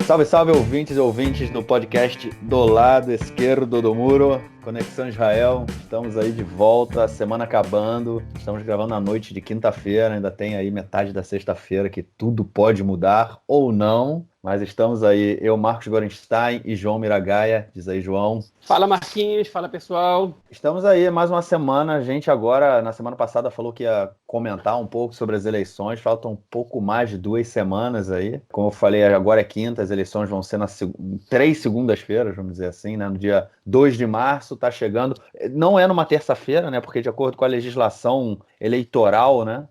Salve, salve, ouvintes e ouvintes do podcast do lado esquerdo do muro, Conexão Israel. Estamos aí de volta, a semana acabando. Estamos gravando na noite de quinta-feira, ainda tem aí metade da sexta-feira que tudo pode mudar ou não. Mas estamos aí, eu, Marcos Gorenstein e João Miragaia. Diz aí, João. Fala, Marquinhos. Fala, pessoal. Estamos aí, mais uma semana. A gente agora, na semana passada, falou que ia comentar um pouco sobre as eleições. Faltam um pouco mais de 2 semanas aí. Como eu falei, agora é quinta, as eleições vão ser 3 segundas-feiras, vamos dizer assim, né? No dia 2 de março, tá chegando. Não é numa terça-feira, né? Porque de acordo com a legislação eleitoral, né?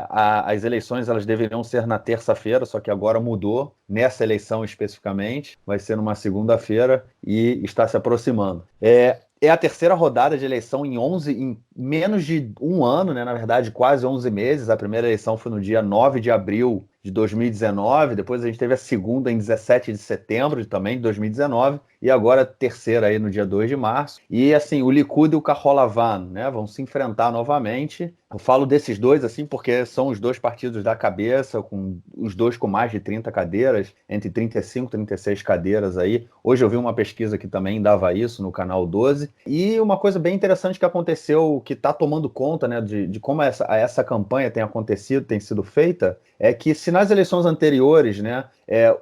As eleições elas deveriam ser na terça-feira, só que agora mudou. Nessa eleição especificamente, vai ser numa segunda-feira e está se aproximando. É a terceira rodada de eleição em menos de um ano, né? Na verdade, quase 11 meses. A primeira eleição foi no dia 9 de abril de 2019, depois a gente teve a segunda em 17 de setembro também de 2019, e agora a terceira aí no dia 2 de março. E assim, o Likud e o Kahol Lavan, né, vão se enfrentar novamente. Eu falo desses dois assim porque são os dois partidos da cabeça, com os dois com mais de 30 cadeiras, entre 35 e 36 cadeiras aí. Hoje eu vi uma pesquisa que também dava isso no canal 12. E uma coisa bem interessante que aconteceu, que está tomando conta, né, de como essa campanha tem acontecido, tem sido feita, é que se nas eleições anteriores, né,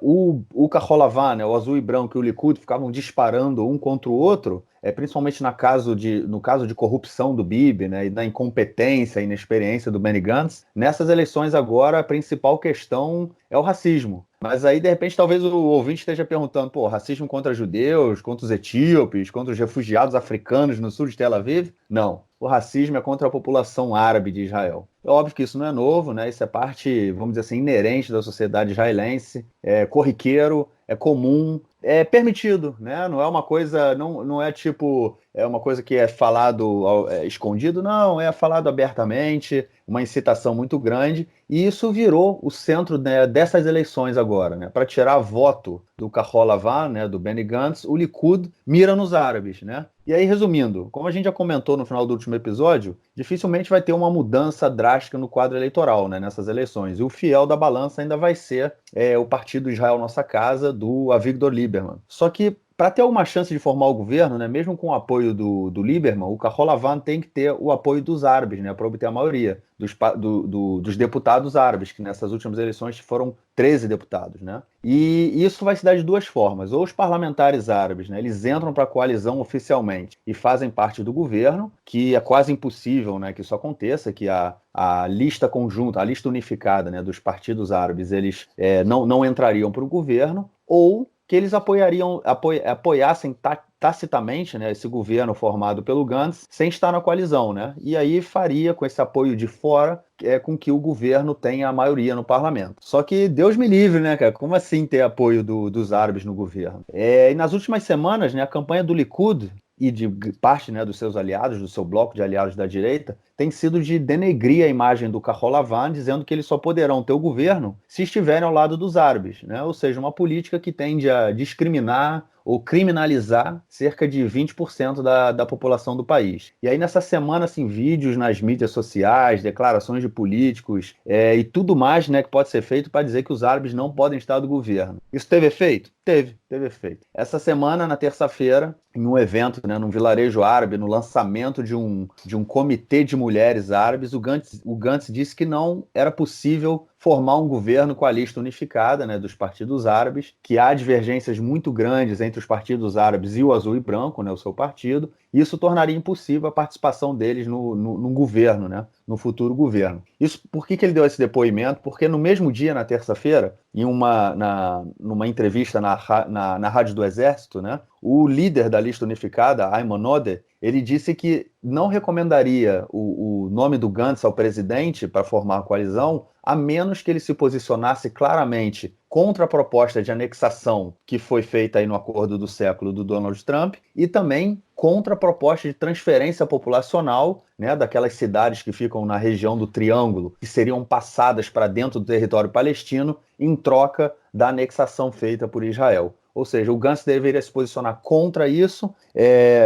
o Kahol Lavan, né, o azul e branco e o Likud ficavam disparando um contra o outro, principalmente no caso de corrupção do Bibi, né, e da incompetência e inexperiência do Benny Gantz, nessas eleições agora a principal questão é o racismo. Mas aí, de repente, talvez o ouvinte esteja perguntando, pô, racismo contra judeus, contra os etíopes, contra os refugiados africanos no sul de Tel Aviv? Não. O racismo é contra a população árabe de Israel. É óbvio que isso não é novo, né? Isso é parte, vamos dizer assim, inerente da sociedade israelense, é corriqueiro, é comum, é permitido, né? Não é uma coisa, não é tipo, é uma coisa que é falado escondido, não, é falado abertamente, uma incitação muito grande, e isso virou o centro, né, dessas eleições agora, né? Para tirar voto do Kahol Lavan, né, do Benny Gantz, o Likud mira nos árabes, né? E aí, resumindo, como a gente já comentou no final do último episódio, dificilmente vai ter uma mudança drástica no quadro eleitoral, né, nessas eleições. E o fiel da balança ainda vai ser o Partido Israel Nossa Casa, do Avigdor Lieberman. Só que, para ter alguma chance de formar o governo, né, mesmo com o apoio do Lieberman, o Kahol Lavan tem que ter o apoio dos árabes, né, para obter a maioria dos deputados árabes, que nessas últimas eleições foram 13 deputados. Né? E isso vai se dar de duas formas. Ou os parlamentares árabes, né, eles entram para a coalizão oficialmente e fazem parte do governo, que é quase impossível, né, que isso aconteça, que a lista conjunta, a lista unificada, né, dos partidos árabes, eles não entrariam para o governo, ou que eles apoiassem tacitamente, né, esse governo formado pelo Gantz sem estar na coalizão, né? E aí faria, com esse apoio de fora, com que o governo tenha a maioria no parlamento. Só que Deus me livre, né, cara? Como assim ter apoio dos árabes no governo? E nas últimas semanas, né, a campanha do Likud e de parte, né, dos seus aliados, do seu bloco de aliados da direita, tem sido de denegrir a imagem do Kahol Lavan, dizendo que eles só poderão ter o governo se estiverem ao lado dos árabes, né? Ou seja, uma política que tende a discriminar ou criminalizar cerca de 20% da população do país. E aí nessa semana, assim, vídeos nas mídias sociais, declarações de políticos e tudo mais, né, que pode ser feito para dizer que os árabes não podem estar do governo. Isso teve efeito? Teve efeito. Essa semana, na terça-feira, em um evento, né, num vilarejo árabe, no lançamento de um comitê de mulheres árabes, o Gantz disse que não era possível formar um governo com a lista unificada, né, dos partidos árabes, que há divergências muito grandes entre os partidos árabes e o azul e branco, né, o seu partido, e isso tornaria impossível a participação deles no governo, né, no futuro governo. Isso, por que ele deu esse depoimento? Porque no mesmo dia, na terça-feira, numa entrevista na Rádio do Exército, né, o líder da lista unificada, Ayman Odeh, ele disse que não recomendaria o nome do Gantz ao presidente para formar a coalizão, a menos que ele se posicionasse claramente contra a proposta de anexação que foi feita aí no acordo do século do Donald Trump e também contra a proposta de transferência populacional, né, daquelas cidades que ficam na região do Triângulo, que seriam passadas para dentro do território palestino em troca da anexação feita por Israel. ou seja, o Gantz deveria se posicionar contra isso,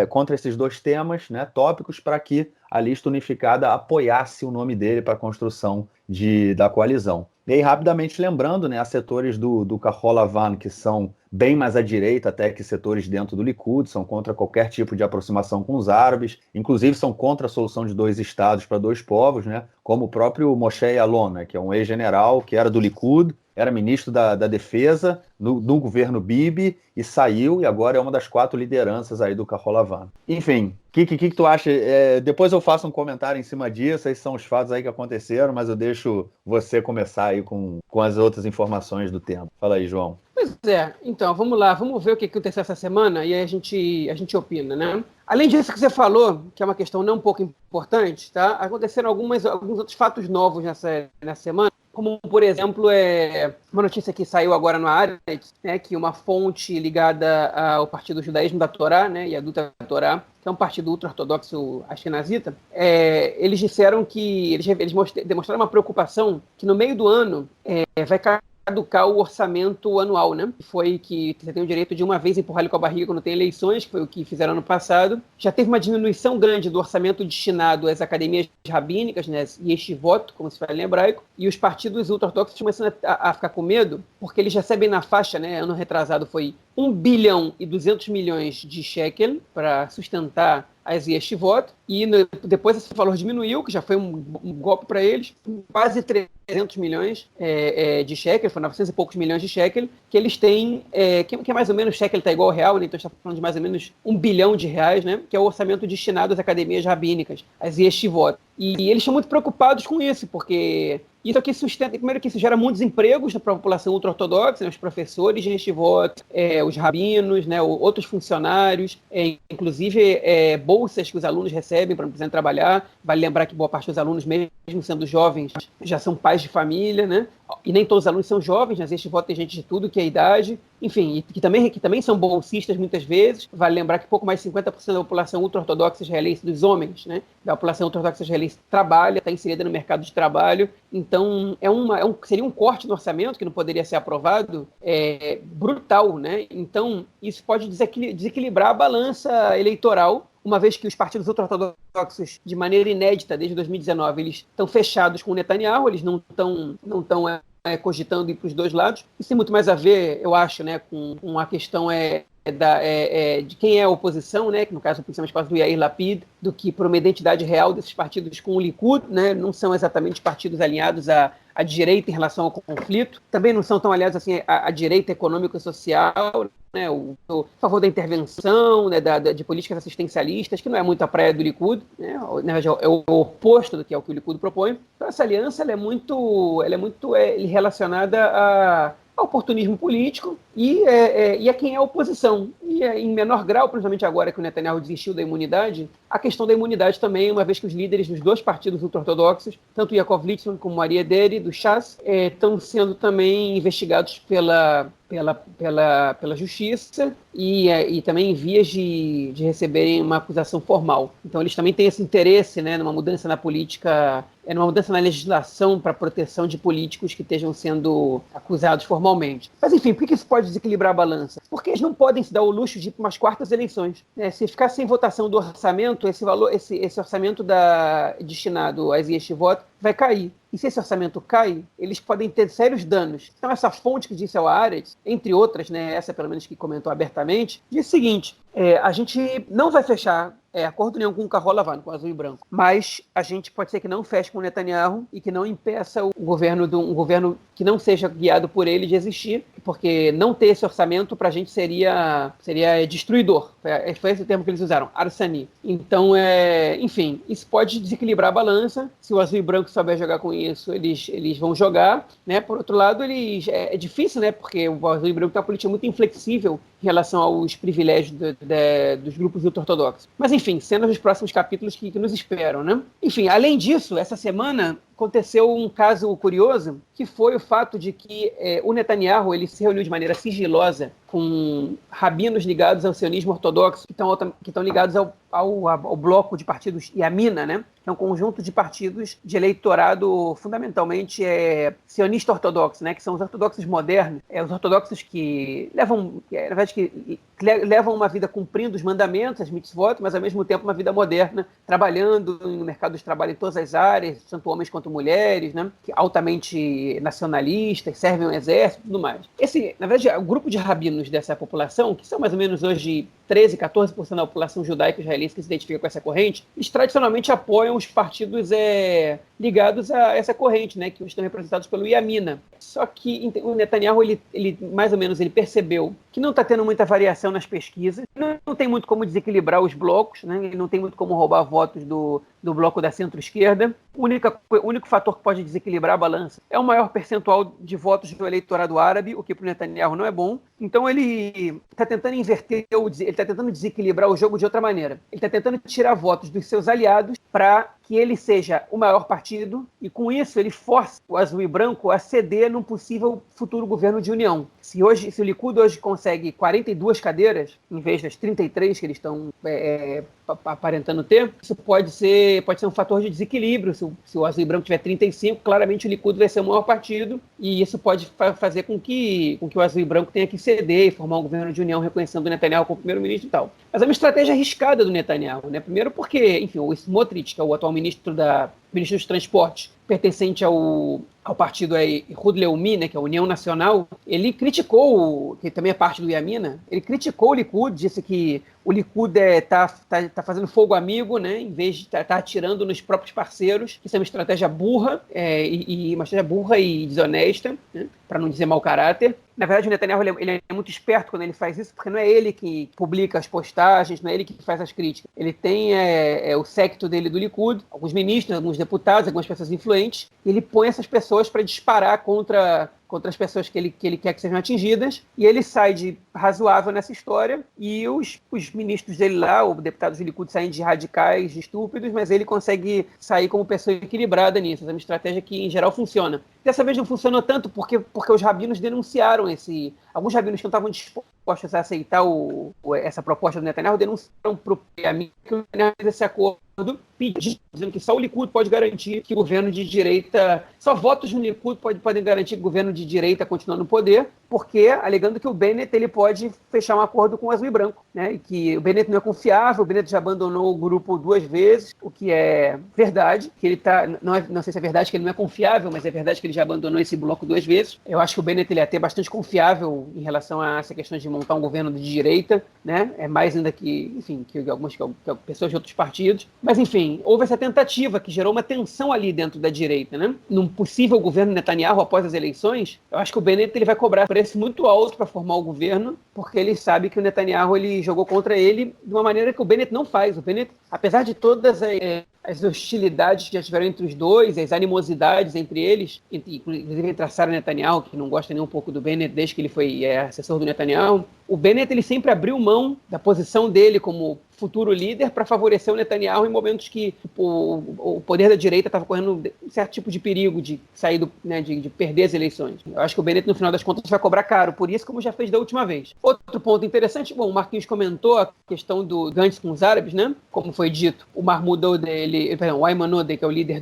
contra esses dois temas, né, tópicos, para que a lista unificada apoiasse o nome dele para a construção da coalizão. E aí, rapidamente lembrando, né, há setores do Kahol Lavan que são bem mais à direita até que setores dentro do Likud, são contra qualquer tipo de aproximação com os árabes, inclusive são contra a solução de 2 estados para 2 povos, né, como o próprio Moshe Yaalon, né, que é um ex-general que era do Likud, era ministro da Defesa do governo Bibi e saiu, e agora é uma das 4 lideranças aí do Kahol Lavan. Enfim, o que tu acha? Depois eu faço um comentário em cima disso, esses são os fatos aí que aconteceram, mas eu deixo você começar aí com as outras informações do tema. Fala aí, João. Pois é, então, vamos lá, vamos ver o que aconteceu essa semana e aí a gente opina, né? Além disso que você falou, que é uma questão não um pouco importante, tá? Aconteceram alguns outros fatos novos nessa semana, como, por exemplo, uma notícia que saiu agora no Haaretz, né, que uma fonte ligada ao Partido Judaísmo da Torá, né, e a Duta Torá, que é um partido ultra-ortodoxo ashkenazita, eles disseram que, eles demonstraram uma preocupação que no meio do ano vai caducar o orçamento anual, né? Foi que você tem o direito de uma vez empurrar ele com a barriga quando tem eleições, que foi o que fizeram ano passado. Já teve uma diminuição grande do orçamento destinado às academias rabínicas, né? E este voto, como se fala em hebraico, e os partidos ultra-ortodoxos começam a ficar com medo, porque eles recebem na faixa, né? Ano retrasado foi 1 bilhão e 200 milhões de shekel para sustentar as voto, e depois esse valor diminuiu, que já foi um golpe para eles, quase 300 milhões de shekel, foi 900 e poucos milhões de shekel, que eles têm, que é mais ou menos, shekel está igual ao real, né, então a gente está falando de mais ou menos 1 bilhão de reais, né, que é o orçamento destinado às academias rabínicas, às voto. E eles estão muito preocupados com isso, porque isso aqui sustenta, primeiro que isso gera muitos empregos para a população ultra-ortodoxa, né, os professores de Yeshivot, os rabinos, né, outros funcionários, inclusive bolsas que os alunos recebem para não precisarem trabalhar. Vale lembrar que boa parte dos alunos, mesmo sendo jovens, já são pais de família, né? E nem todos os alunos são jovens, mas Yeshivot tem gente de tudo que é idade, enfim, e que também são bolsistas muitas vezes. Vale lembrar que pouco mais de 50% da população ultra-ortodoxa israelense, dos homens, né, da população ultra-ortodoxa israelense trabalha, está inserida no mercado de trabalho. Então, seria um corte no orçamento que não poderia ser aprovado, brutal, né? Então, isso pode desequilibrar a balança eleitoral, uma vez que os partidos ultra-ortodoxos, de maneira inédita, desde 2019, eles estão fechados com o Netanyahu, eles não estão cogitando ir para os dois lados. Isso tem muito mais a ver, eu acho, né, com a questão de quem é a oposição, né, que no caso, principalmente por causa do Yair Lapid, do que por uma identidade real desses partidos com o Likud, né, não são exatamente partidos alinhados à direita em relação ao conflito, também não são tão aliados assim à direita econômica e social, né, a favor da intervenção, né, de políticas assistencialistas, que não é muito a praia do Likud, né, na verdade é o oposto do que é o que o Likud propõe. Então essa aliança ela é muito relacionada ao oportunismo político e a quem é a oposição. E em menor grau, principalmente agora que o Netanyahu desistiu da imunidade, a questão da imunidade também, uma vez que os líderes dos 2 partidos ultra-ortodoxos, tanto Yaakov Litzman como Maria Deri, do Shas, estão sendo também investigados pela justiça e também em vias de receberem uma acusação formal. Então eles também têm esse interesse, né, numa mudança na política, numa mudança na legislação para proteção de políticos que estejam sendo acusados formalmente. Mas enfim, por que isso pode desequilibrar a balança? Porque eles não podem se dar o luxo de ir para umas quartas eleições. Se ficar sem votação do orçamento, esse orçamento destinado às voto vai cair. E se esse orçamento cai, eles podem ter sérios danos. Então essa fonte que disse ao Haaretz, entre outras, né, essa pelo menos que comentou abertamente, diz o seguinte: a gente não vai fechar acordo nenhum com o Kahol Lavan, com o azul e branco, mas a gente pode ser que não feche com o Netanyahu e que não impeça um governo que não seja guiado por ele de existir, porque não ter esse orçamento para a gente seria destruidor. Foi esse o termo que eles usaram, arsani. Então, enfim, isso pode desequilibrar a balança. Se o azul e branco souber jogar com isso, eles vão jogar, né? Por outro lado, é difícil, né? Porque o azul e branco tem uma política muito inflexível em relação aos privilégios dos grupos ultra-ortodoxos. Mas, enfim, cenas dos próximos capítulos que nos esperam, né? Enfim, além disso, essa semana aconteceu um caso curioso, que foi o fato de que o Netanyahu ele se reuniu de maneira sigilosa com rabinos ligados ao sionismo ortodoxo, que estão ligados ao bloco de partidos Yamina, né? Que é um conjunto de partidos de eleitorado fundamentalmente sionista ortodoxo, né? Que são os ortodoxos modernos, os ortodoxos que levam, na verdade, que levam uma vida cumprindo os mandamentos, as mitzvot, mas ao mesmo tempo uma vida moderna, trabalhando no mercado de trabalho em todas as áreas, tanto homens quanto mulheres, né? Altamente nacionalistas, servem ao exército e tudo mais. Na verdade, o grupo de rabinos dessa população, que são mais ou menos hoje 13, 14% da população judaica israelense que se identifica com essa corrente, eles tradicionalmente apoiam os partidos ligados a essa corrente, né, que estão representados pelo Yamina. Só que o Netanyahu, ele mais ou menos, ele percebeu que não está tendo muita variação nas pesquisas, não tem muito como desequilibrar os blocos, né, ele não tem muito como roubar votos do bloco da centro-esquerda. O único fator que pode desequilibrar a balança é o maior percentual de votos do eleitorado árabe, o que para o Netanyahu não é bom. Então ele está tentando ele está tentando desequilibrar o jogo de outra maneira. Ele está tentando tirar votos dos seus aliados para que ele seja o maior partido e, com isso, ele força o azul e branco a ceder num possível futuro governo de união. Se o Likud hoje consegue 42 cadeiras, em vez das 33 que eles estão aparentando ter, isso pode ser um fator de desequilíbrio. Se o azul e branco tiver 35, claramente o Likud vai ser o maior partido, e isso pode fazer com que o azul e branco tenha que ceder e formar um governo de união reconhecendo o Netanyahu como primeiro-ministro e tal. Mas é uma estratégia arriscada do Netanyahu, né? Primeiro porque, enfim, o Smotrich, que é o atual ministro dos Transportes, pertencente ao partido Ihud Leumi, né, que é a União Nacional, ele criticou, que também é parte do Yamina, ele criticou o Likud, disse que o Likud tá fazendo fogo amigo, né, em vez de estar atirando nos próprios parceiros. Isso é uma estratégia burra, uma estratégia burra e desonesta, né, para não dizer mau caráter. Na verdade, o Netanyahu ele é muito esperto quando ele faz isso, porque não é ele que publica as postagens, não é ele que faz as críticas. Ele tem o séquito dele do Likud, alguns ministros, alguns deputados, algumas pessoas influentes, e ele põe essas pessoas para disparar contra as pessoas que ele quer que sejam atingidas, e ele sai de razoável nessa história, e os ministros dele lá, os deputados do Likud, saem de radicais, de estúpidos, mas ele consegue sair como pessoa equilibrada nisso. É uma estratégia que, em geral, funciona. Dessa vez não funcionou tanto porque os rabinos denunciaram alguns rabinos que não estavam dispostos a aceitar essa proposta do Netanyahu denunciaram para o Yamina que o Netanyahu fez esse acordo dizendo que só o Likud pode garantir que o governo de direita, só votos no Likud podem garantir que o governo de direita continue no poder, porque alegando que o Bennett ele pode fechar um acordo com o azul e branco, né? E que o Bennett não é confiável, o Bennett já abandonou o grupo 2 vezes, o que é verdade, que ele não sei se é verdade que ele não é confiável, mas é verdade que ele já abandonou esse bloco 2 vezes. Eu acho que o Bennett ele é até bastante confiável em relação a essa questão de montar um governo de direita, né? É mais ainda que algumas pessoas de outros partidos. Mas, enfim, houve essa tentativa que gerou uma tensão ali dentro da direita, né? Num possível governo Netanyahu após as eleições, eu acho que o Bennett ele vai cobrar preço muito alto para formar o governo, porque ele sabe que o Netanyahu ele jogou contra ele de uma maneira que o Bennett não faz. O Bennett, apesar de todas as hostilidades que já tiveram entre os dois, as animosidades entre eles, inclusive entre a Sarah Netanyahu, que não gosta nem um pouco do Bennett desde que ele foi assessor do Netanyahu, o Bennett ele sempre abriu mão da posição dele como futuro líder para favorecer o Netanyahu em momentos que o poder da direita estava correndo um certo tipo de perigo de sair de perder as eleições. Eu acho que o Bennett, no final das contas, vai cobrar caro por isso, como já fez da última vez. Outro ponto interessante, o Marquinhos comentou a questão do Gantz com os árabes, né? Como foi dito, o Ayman Odeh, que é o líder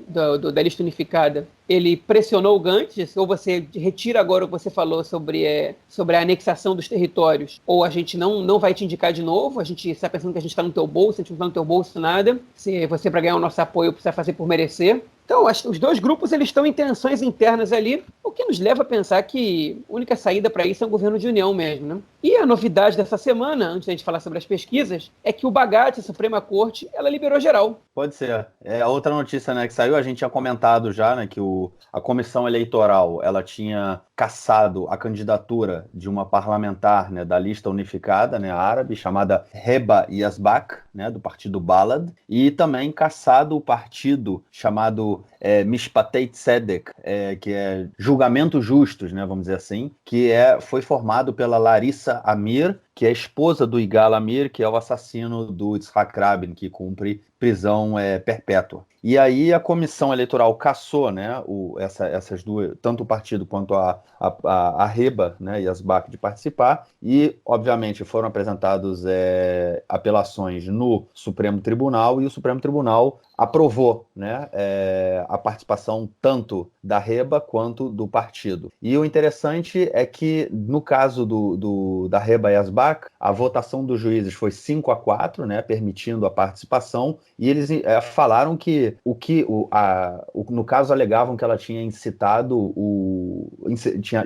da lista unificada, ele pressionou o Gantz, disse, ou você retira agora o que você falou sobre a anexação dos territórios, ou a gente não vai te indicar de novo, a gente está pensando que a gente está no teu bolso, a gente não está no teu bolso nada, se você, para ganhar o nosso apoio, precisa fazer por merecer. Então, acho que os dois grupos eles estão em tensões internas ali, o que nos leva a pensar que a única saída para isso é um governo de união mesmo, né? E a novidade dessa semana, antes de a gente falar sobre as pesquisas, é que o Bagat, a Suprema Corte, ela liberou geral. Pode ser. A outra notícia, né, que saiu, a gente tinha comentado já, né, que a comissão eleitoral ela tinha cassado a candidatura de uma parlamentar, né, da lista unificada, né, árabe, chamada Heba Yazbak, né, do partido Balad, e também cassado o partido chamado Mishpatei Tzedek, que é julgamentos justos, né, vamos dizer assim, que foi formado pela Larissa Amir que é a esposa do Yigal Amir, que é o assassino do Yitzhak Rabin, que cumpre prisão perpétua. E aí a comissão eleitoral cassou, né, essas duas, tanto o partido quanto a Reba, né, e as BAC de participar, e obviamente foram apresentados apelações no Supremo Tribunal, e o Supremo Tribunal aprovou, né, a participação tanto da Reba quanto do partido. E o interessante é que, no caso da Reba e as BAC, a votação dos juízes foi 5-4, né, permitindo a participação, e eles falaram que no caso alegavam que ela tinha incitado,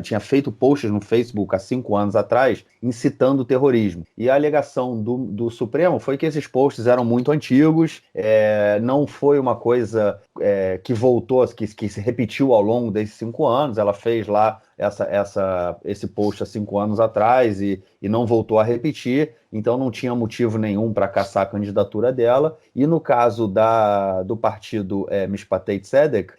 tinha feito posts no Facebook há 5 anos atrás, incitando o terrorismo. E a alegação do Supremo foi que esses posts eram muito antigos, não foi uma coisa que voltou, que se repetiu ao longo desses 5 anos, ela fez lá esse post há 5 anos atrás e não voltou a repetir, então não tinha motivo nenhum para caçar a candidatura dela. E no caso do partido Mishpatei Tzedek,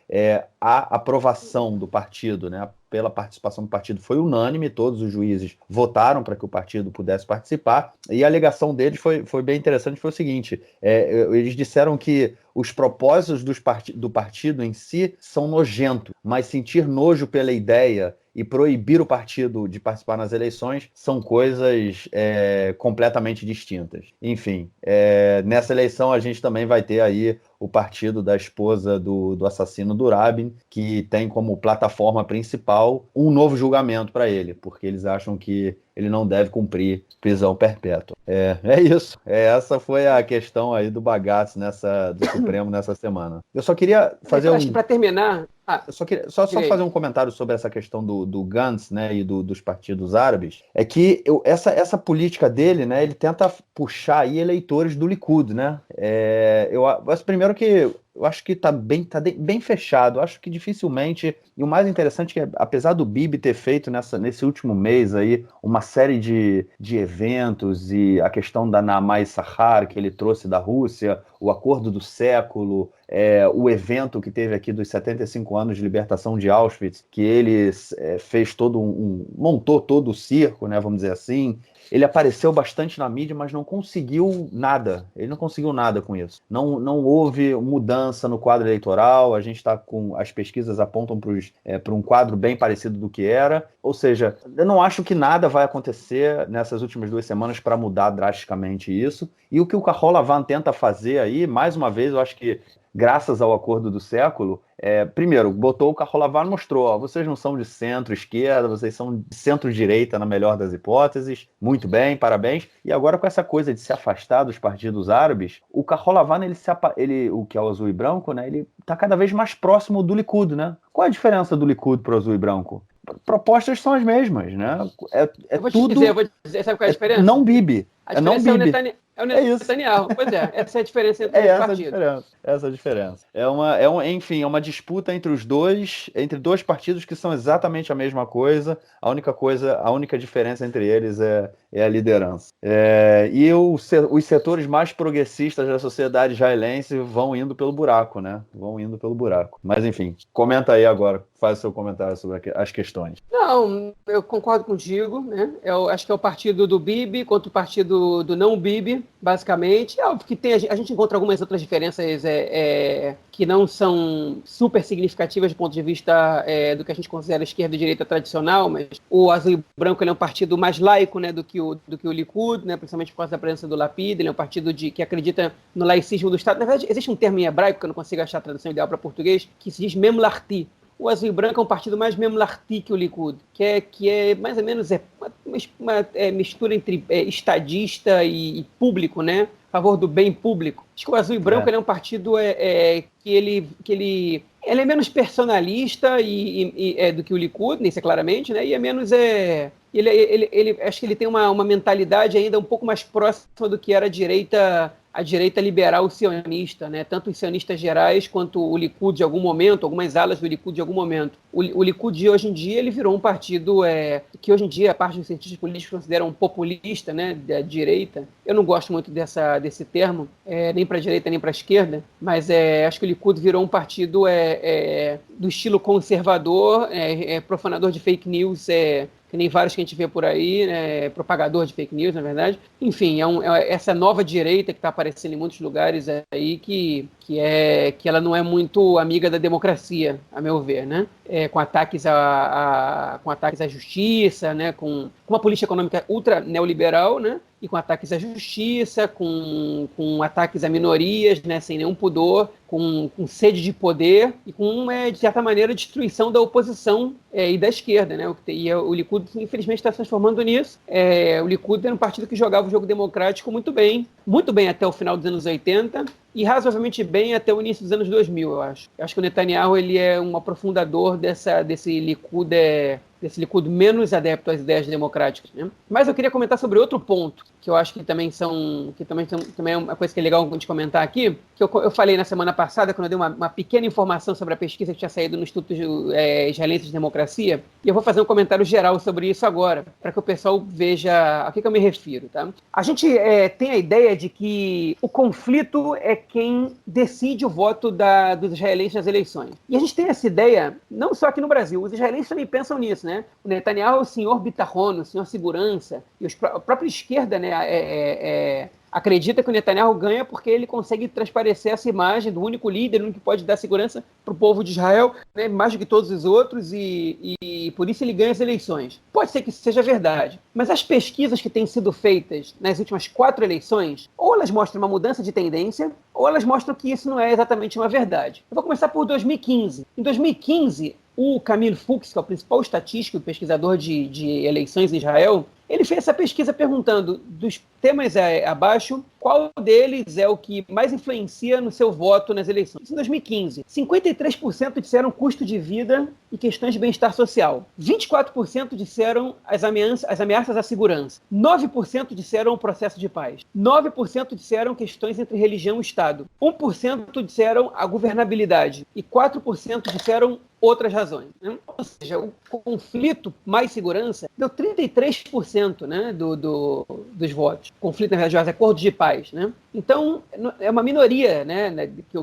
a aprovação do partido, né, pela participação do partido foi unânime, todos os juízes votaram para que o partido pudesse participar, e a alegação deles foi bem interessante, foi o seguinte, eles disseram que os propósitos do partido em si são nojentos, mas sentir nojo pela ideia e proibir o partido de participar nas eleições são coisas completamente distintas. Enfim, nessa eleição a gente também vai ter aí o partido da esposa do assassino do Rabin, que tem como plataforma principal um novo julgamento para ele, porque eles acham que ele não deve cumprir prisão perpétua. É isso. Essa foi a questão aí do bagaço do Supremo nessa semana. Eu só queria fazer acho que para terminar... Eu só queria fazer um comentário sobre essa questão do Gantz, né, e dos partidos árabes. É que essa política dele, né, ele tenta puxar aí eleitores do Likud, né? Mas primeiro que eu acho que tá bem fechado. Eu acho que dificilmente, e o mais interessante é que, apesar do Bibi ter feito nesse último mês aí uma série de eventos, e a questão da Naamah Issachar, que ele trouxe da Rússia, o acordo do século, o evento que teve aqui dos 75 anos de libertação de Auschwitz, que ele fez montou todo o circo, né, vamos dizer assim. Ele apareceu bastante na mídia, mas não conseguiu nada. Ele não conseguiu nada com isso. Não houve mudança no quadro eleitoral. A gente está as pesquisas apontam para um quadro bem parecido do que era. Ou seja, eu não acho que nada vai acontecer nessas últimas 2 semanas para mudar drasticamente isso. E o que o Kahol Lavan tenta fazer aí, mais uma vez, eu acho que graças ao acordo do século, primeiro, botou o Kahol Lavan e mostrou, vocês não são de centro-esquerda, vocês são de centro-direita, na melhor das hipóteses, muito bem, parabéns. E agora com essa coisa de se afastar dos partidos árabes, o Kahol Lavan, o que é o azul e branco, né, ele está cada vez mais próximo do Likud, né? Qual é a diferença do Likud para o azul e branco? Propostas são as mesmas, né? Eu vou te dizer, sabe qual é a diferença? Não Bibi. A diferença é o Netanyahu. Pois é, essa é a diferença entre os partidos. Essa é a diferença. Enfim, é uma disputa entre dois partidos que são exatamente a mesma coisa. A única diferença entre eles é a liderança. E os setores mais progressistas da sociedade israelense vão indo pelo buraco, né? Vão indo pelo buraco. Mas, enfim, comenta aí agora, faz o seu comentário sobre as questões. Não, eu concordo contigo, né? Eu acho que é o partido do Bibi contra o partido do não Bibi, basicamente. É óbvio que a gente encontra algumas outras diferenças que não são super significativas do ponto de vista do que a gente considera esquerda e direita tradicional, mas o azul e branco ele é um partido mais laico, né, do que o Likud, né, principalmente por causa da presença do Lapid. Ele é um partido que acredita no laicismo do Estado. Na verdade, existe um termo em hebraico, que eu não consigo achar a tradução ideal para português, que se diz memlarti. O azul e branco é um partido mais memlarti que o Likud, que é mais ou menos uma mistura entre estadista e público, né? A favor do bem público. Acho que o azul e branco ele é um partido que ele é menos personalista do que o Likud, nem sei claramente, né? E é menos acho que ele tem uma mentalidade ainda um pouco mais próxima do que era a direita liberal sionista, né? Tanto os sionistas gerais quanto o Likud de algum momento, algumas alas do Likud de algum momento. O Likud de hoje em dia ele virou um partido que hoje em dia a parte dos cientistas políticos consideram populista, né? Da direita. Eu não gosto muito desse termo, nem para a direita nem para a esquerda, mas acho que o Likud virou um partido do estilo conservador, profanador de fake news, que nem vários que a gente vê por aí, né, propagador de fake news, na verdade. Enfim, essa nova direita que está aparecendo em muitos lugares aí que ela não é muito amiga da democracia, a meu ver, né? Com ataques à justiça, né? Com uma política econômica ultra neoliberal, né? E com ataques à justiça, com ataques a minorias, né? Sem nenhum pudor, com sede de poder e com, de certa maneira, destruição da oposição e da esquerda, né? E o Likud, infelizmente, está se transformando nisso. O Likud era um partido que jogava o jogo democrático muito bem até o final dos anos 80 e razoavelmente bem até o início dos anos 2000, eu acho. Eu acho que o Netanyahu ele é um aprofundador desse Likud menos adepto às ideias democráticas, né? Mas eu queria comentar sobre outro ponto, que eu acho que também é uma coisa que é legal de comentar aqui, que eu falei na semana passada, quando eu dei uma pequena informação sobre a pesquisa que tinha saído no Instituto Israelense de Democracia, e eu vou fazer um comentário geral sobre isso agora, para que o pessoal veja a que eu me refiro, tá? A gente tem a ideia de que o conflito é quem decide o voto dos israelenses nas eleições. E a gente tem essa ideia, não só aqui no Brasil, os israelenses também pensam nisso, né? O Netanyahu é o senhor Bitachon, o senhor segurança, e a própria esquerda, né, acredita que o Netanyahu ganha porque ele consegue transparecer essa imagem do único líder, o único que pode dar segurança para o povo de Israel, né, mais do que todos os outros, e por isso ele ganha as eleições. Pode ser que isso seja verdade, mas as pesquisas que têm sido feitas nas últimas 4 eleições, ou elas mostram uma mudança de tendência, ou elas mostram que isso não é exatamente uma verdade. Eu vou começar por 2015. Em 2015, o Camille Fuchs, que é o principal estatístico e pesquisador de eleições em Israel, ele fez essa pesquisa perguntando, dos temas abaixo, qual deles é o que mais influencia no seu voto nas eleições. Em 2015, 53% disseram custo de vida e questões de bem-estar social. 24% disseram as ameaças à segurança. 9% disseram o processo de paz. 9% disseram questões entre religião e Estado. 1% disseram a governabilidade. E 4% disseram outras razões, né? Ou seja, o conflito mais segurança deu 33%, né, dos votos. Conflito, na verdade, acordos de paz, né? Então, é uma minoria, né,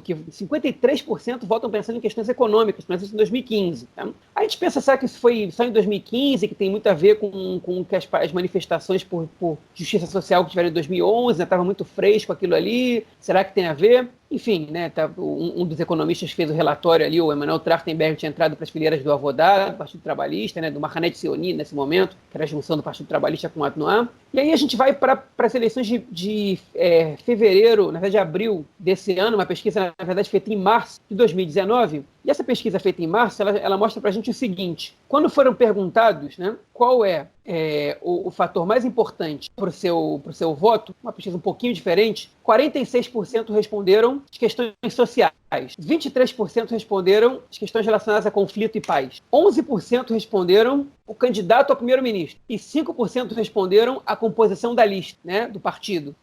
que 53% votam pensando em questões econômicas, mas isso em 2015. Tá? A gente pensa, será que isso foi só em 2015, que tem muito a ver com que as manifestações por justiça social que tiveram em 2011, estava muito fresco aquilo ali, será que tem a ver? Enfim, né, um dos economistas fez o relatório ali, o Emanuel Trachtenberg tinha entrado para as fileiras do Avodá, do Partido Trabalhista, né, do Mahané Tzioni nesse momento, que era a junção do Partido Trabalhista com o Atnoá. E aí a gente vai para as eleições de fevereiro, na verdade de abril desse ano, uma pesquisa, na verdade, feita em março de 2019. E essa pesquisa feita em março, ela mostra para a gente o seguinte: quando foram perguntados, né, qual é o fator mais importante para o seu voto, uma pesquisa um pouquinho diferente, 46% responderam as questões sociais, 23% responderam as questões relacionadas a conflito e paz, 11% responderam o candidato a primeiro-ministro e 5% responderam a composição da lista, né, do partido.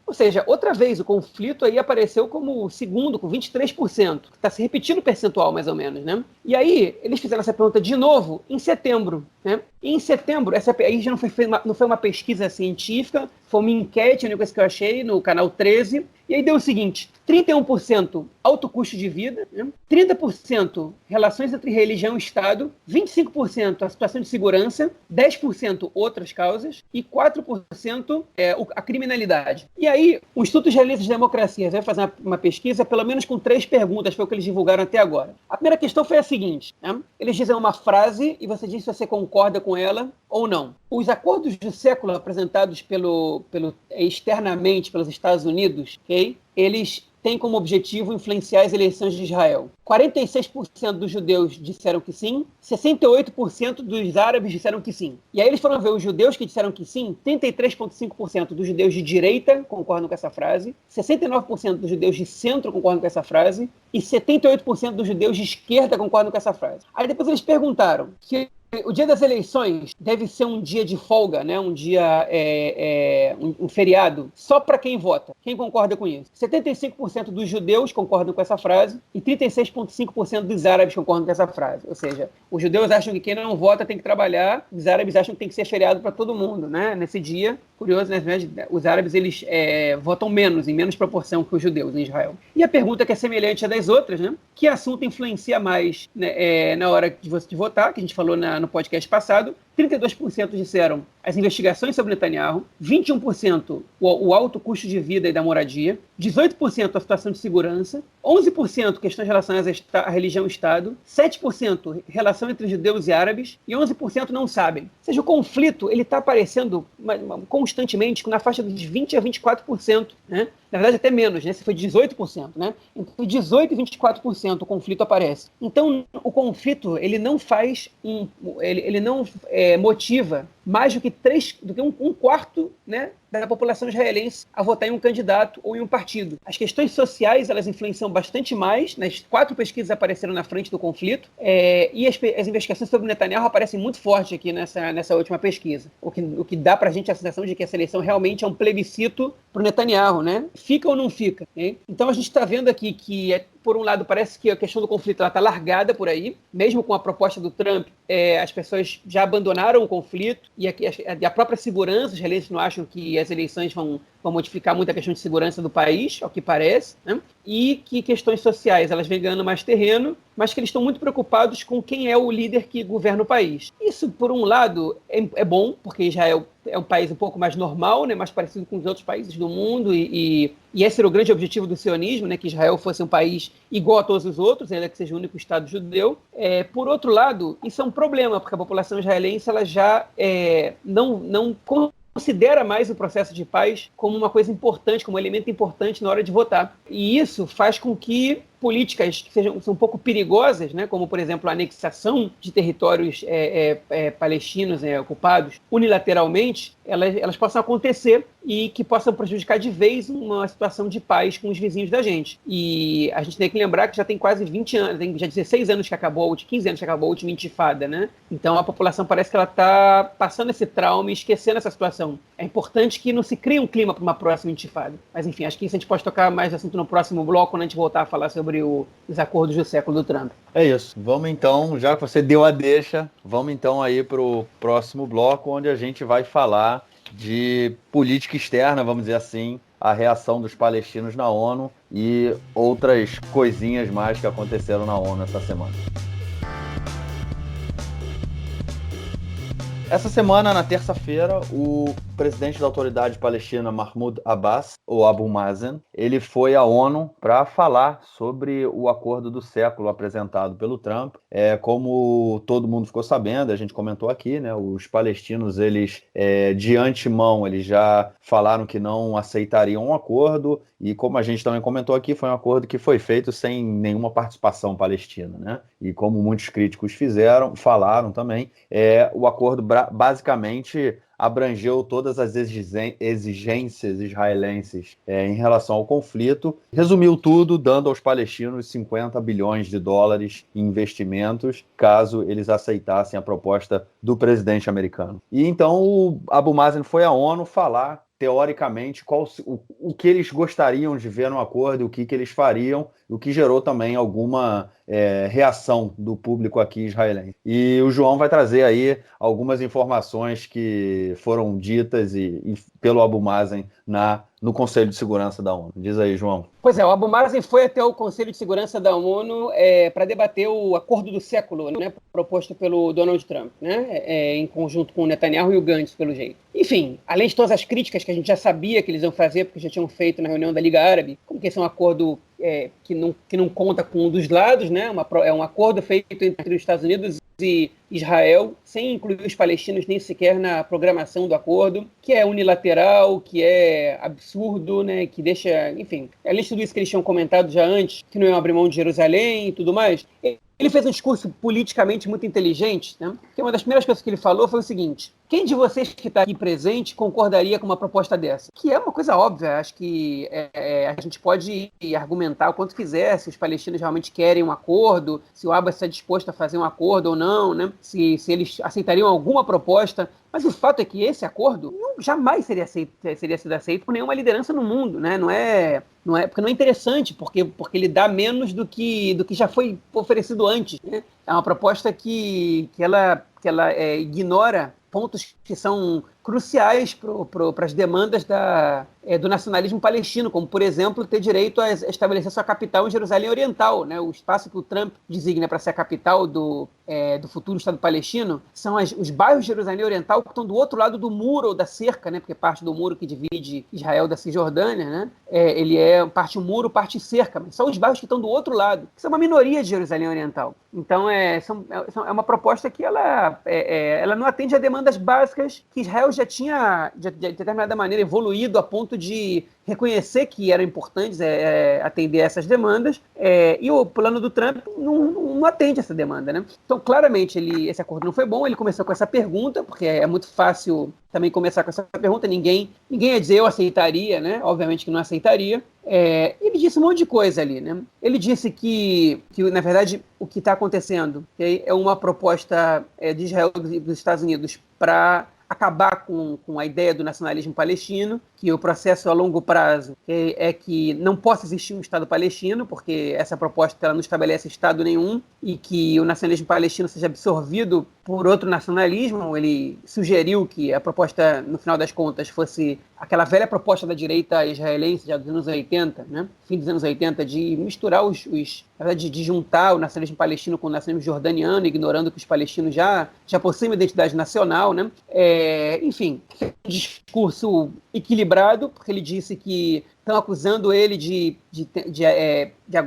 Ou seja, outra vez, o conflito aí apareceu como o segundo, com 23%, que está se repetindo o percentual, mais ou menos, né? E aí, eles fizeram essa pergunta de novo em setembro, né? E em setembro, aí já não foi uma pesquisa científica, foi uma enquete, a única coisa que eu achei, no canal 13, e aí deu o seguinte: 31% alto custo de vida, né? 30% relações entre religião e Estado, 25% a situação de segurança, 10% outras causas e 4% a criminalidade. E aí, o Instituto Israelense de Democracia vai fazer uma pesquisa, pelo menos com 3 perguntas, foi o que eles divulgaram até agora. A primeira questão foi a seguinte, né? Eles dizem uma frase e você diz se você concorda com ela ou não. Os acordos do século apresentados externamente pelos Estados Unidos, okay? Eles têm como objetivo influenciar as eleições de Israel. 46% dos judeus disseram que sim, 68% dos árabes disseram que sim. E aí eles foram ver os judeus que disseram que sim, 33,5% dos judeus de direita concordam com essa frase, 69% dos judeus de centro concordam com essa frase e 78% dos judeus de esquerda concordam com essa frase. Aí depois eles perguntaram que o dia das eleições deve ser um dia de folga, né? Um dia, um feriado, só para quem vota. Quem concorda com isso? 75% dos judeus concordam com essa frase e 36,5% dos árabes concordam com essa frase. Ou seja, os judeus acham que quem não vota tem que trabalhar, os árabes acham que tem que ser feriado para todo mundo, né? Nesse dia, curioso, né? Os árabes eles votam menos, em menos proporção que os judeus em Israel. E a pergunta que é semelhante à das outras, né? Que assunto influencia mais, né, na hora de você votar, que a gente falou no podcast passado, 32% disseram as investigações sobre Netanyahu, 21% o alto custo de vida e da moradia, 18% a situação de segurança, 11% questões relacionadas à religião e Estado, 7% relação entre judeus e árabes e 11% não sabem. Ou seja, o conflito está aparecendo constantemente na faixa dos 20% a 24%, né? Na verdade, até menos, né? Se foi 18%, né? Entre 18% e 24% o conflito aparece. Então, o conflito, ele não faz, ele não motiva mais do que um quarto, né, da população israelense a votar em um candidato ou em um partido. As questões sociais, elas influenciam bastante mais, nas 4 pesquisas apareceram na frente do conflito, e as investigações sobre Netanyahu aparecem muito forte aqui nessa última pesquisa, o que dá pra gente a sensação de que essa eleição realmente é um plebiscito pro Netanyahu, né? Fica ou não fica? Né? Então a gente está vendo aqui que, por um lado, parece que a questão do conflito está largada por aí, mesmo com a proposta do Trump, as pessoas já abandonaram o conflito, e a própria segurança, os israelenses não acham que as eleições vão modificar muito a questão de segurança do país, ao que parece, né? E que questões sociais elas vêm ganhando mais terreno, mas que eles estão muito preocupados com quem é o líder que governa o país. Isso, por um lado, é bom, porque Israel é um país um pouco mais normal, né, mais parecido com os outros países do mundo, e esse era o grande objetivo do sionismo, né, que Israel fosse um país igual a todos os outros, ainda que seja o único Estado judeu. Por outro lado, isso é um problema, porque a população israelense ela já não considera mais o processo de paz como uma coisa importante, como um elemento importante na hora de votar. E isso faz com que políticas que são um pouco perigosas, né, como, por exemplo, a anexação de territórios palestinos ocupados unilateralmente, elas possam acontecer e que possam prejudicar de vez uma situação de paz com os vizinhos da gente. E a gente tem que lembrar que já tem quase 20 anos, tem já 16 anos que acabou, 15 anos que acabou a última intifada, né? Então a população parece que ela está passando esse trauma e esquecendo essa situação. É importante que não se crie um clima para uma próxima intifada. Mas enfim, acho que isso a gente pode tocar mais assunto no próximo bloco, quando a gente voltar a falar sobre os acordos do século do Trump. É isso. Vamos então, já que você deu a deixa, vamos então aí para o próximo bloco, onde a gente vai falar de política externa, vamos dizer assim, a reação dos palestinos na ONU e outras coisinhas mais que aconteceram na ONU essa semana. Essa semana, na terça-feira, o presidente da autoridade palestina, Mahmoud Abbas, ou Abu Mazen, ele foi à ONU para falar sobre o acordo do século apresentado pelo Trump. Como todo mundo ficou sabendo, a gente comentou aqui, né, os palestinos, eles, de antemão, eles já falaram que não aceitariam um acordo, e como a gente também comentou aqui, foi um acordo que foi feito sem nenhuma participação palestina, né? E como muitos críticos falaram também, o acordo basicamente abrangeu todas as exigências israelenses em relação ao conflito, resumiu tudo dando aos palestinos 50 bilhões de dólares em investimentos, caso eles aceitassem a proposta do presidente americano. E então o Abu Mazen foi à ONU falar, teoricamente, o que eles gostariam de ver no acordo, o que eles fariam, o que gerou também alguma reação do público aqui israelense. E o João vai trazer aí algumas informações que foram ditas pelo Abu Mazen no Conselho de Segurança da ONU. Diz aí, João. Pois é, o Abu Mazen foi até o Conselho de Segurança da ONU para debater o acordo do século, né, proposto pelo Donald Trump, né, em conjunto com o Netanyahu e o Gantz, pelo jeito. Enfim, além de todas as críticas que a gente já sabia que eles iam fazer, porque já tinham feito na reunião da Liga Árabe, como que esse é um acordo que não conta com um dos lados, né, é um acordo feito entre os Estados Unidos e Israel, sem incluir os palestinos nem sequer na programação do acordo, que é unilateral, que é absurdo, né, que deixa, enfim, além de tudo isso que eles tinham comentado já antes, que não iam abrir mão de Jerusalém e tudo mais. Ele fez um discurso politicamente muito inteligente, né? Porque uma das primeiras coisas que ele falou foi o seguinte: quem de vocês que está aqui presente concordaria com uma proposta dessa? Que é uma coisa óbvia, acho que a gente pode argumentar o quanto quiser, se os palestinos realmente querem um acordo, se o Abbas está disposto a fazer um acordo ou não, né? Se eles aceitariam alguma proposta. Mas o fato é que esse acordo jamais seria sido aceito por nenhuma liderança no mundo, né? Porque não é interessante, porque ele dá menos do que já foi oferecido antes, né? É uma proposta que ela ignora pontos que são cruciais para as demandas do nacionalismo palestino, como, por exemplo, ter direito a estabelecer sua capital em Jerusalém Oriental, né? O espaço que o Trump designa para ser a capital do futuro Estado palestino são os bairros de Jerusalém Oriental que estão do outro lado do muro ou da cerca, né? Porque parte do muro que divide Israel da Cisjordânia, né? Ele é parte muro, parte cerca, mas são os bairros que estão do outro lado, que são uma minoria de Jerusalém Oriental. Então, é uma proposta que ela não atende a demandas básicas que Israel já tinha, de determinada maneira, evoluído a ponto de reconhecer que eram importantes atender essas demandas, e o plano do Trump não atende essa demanda, né? Então, claramente, esse acordo não foi bom. Ele começou com essa pergunta, porque é muito fácil também começar com essa pergunta. Ninguém ia dizer eu aceitaria, né? Obviamente que não aceitaria. Ele disse um monte de coisa ali, né? Ele disse que na verdade, o que está acontecendo é uma proposta de Israel e dos Estados Unidos para acabar com a ideia do nacionalismo palestino, que o processo a longo prazo é que não possa existir um Estado palestino, porque essa proposta ela não estabelece Estado nenhum, e que o nacionalismo palestino seja absorvido por outro nacionalismo. Ele sugeriu que a proposta, no final das contas, fosse aquela velha proposta da direita israelense já dos anos 80, né? Fim dos anos 80, de misturar na verdade, de juntar o nacionalismo palestino com o nacionalismo jordaniano, ignorando que os palestinos já possuem uma identidade nacional, né? Enfim, um discurso equilibrado, porque ele disse que estão acusando ele de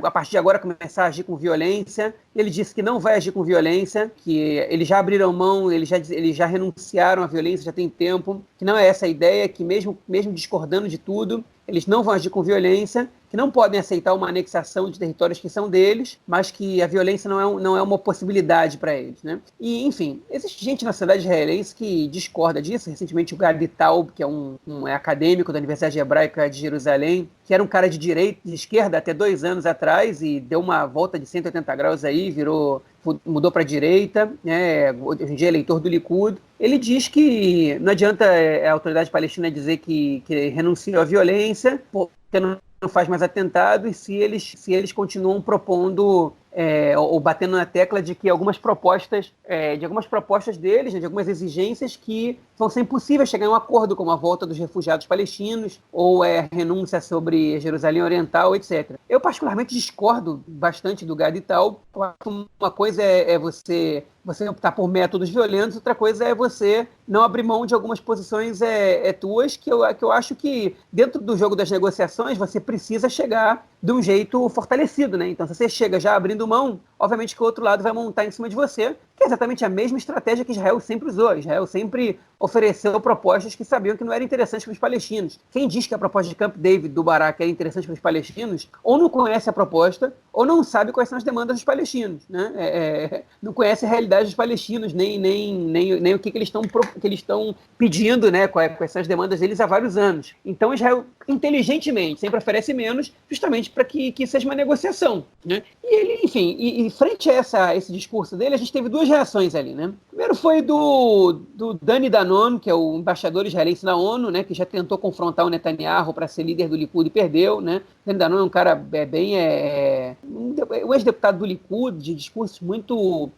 a partir de agora começar a agir com violência. Ele disse que não vai agir com violência, que eles já abriram mão, eles já renunciaram à violência já tem tempo, que não é essa a ideia, que mesmo discordando de tudo, eles não vão agir com violência, que não podem aceitar uma anexação de territórios que são deles, mas que a violência não é uma possibilidade para eles, né? E, enfim, existe gente na sociedade israelense que discorda disso. Recentemente, o Gadi Taub, que é um acadêmico da Universidade Hebraica de Jerusalém, que era um cara de direita, de esquerda até 2 anos atrás, e deu uma volta de 180 graus aí, mudou para a direita, né? Hoje em dia é eleitor do Likud. Ele diz que não adianta a autoridade palestina dizer que renunciou à violência, porque não faz mais atentado, e se eles continuam propondo ou batendo na tecla de que algumas propostas deles, né, de algumas exigências que vão ser impossíveis chegar em um acordo, como a volta dos refugiados palestinos ou renúncia sobre Jerusalém Oriental, etc. Eu particularmente discordo bastante do Gadi Taub. Uma coisa é você optar por métodos violentos, outra coisa é você não abrir mão de algumas posições tuas, que eu acho que dentro do jogo das negociações você precisa chegar de um jeito fortalecido, né? Então, se você chega já abrindo mão, obviamente que o outro lado vai montar em cima de você, que é exatamente a mesma estratégia que Israel sempre usou. Israel sempre ofereceu propostas que sabiam que não eram interessantes para os palestinos. Quem diz que a proposta de Camp David do Barak era interessante para os palestinos, ou não conhece a proposta, ou não sabe quais são as demandas dos palestinos, né? Não conhece a realidade dos palestinos, nem o que eles estão pedindo, né? Quais são as demandas deles há vários anos. Então, Israel, inteligentemente, sempre oferece menos, justamente para que seja uma negociação, né? E ele, enfim, e frente a esse discurso dele, a gente teve 2 reações ali, né? Primeiro foi do Dani Danon, que é o embaixador israelense na ONU, né? Que já tentou confrontar o Netanyahu para ser líder do Likud e perdeu, né? Dani Danon é um cara um ex-deputado do Likud, de discursos muito,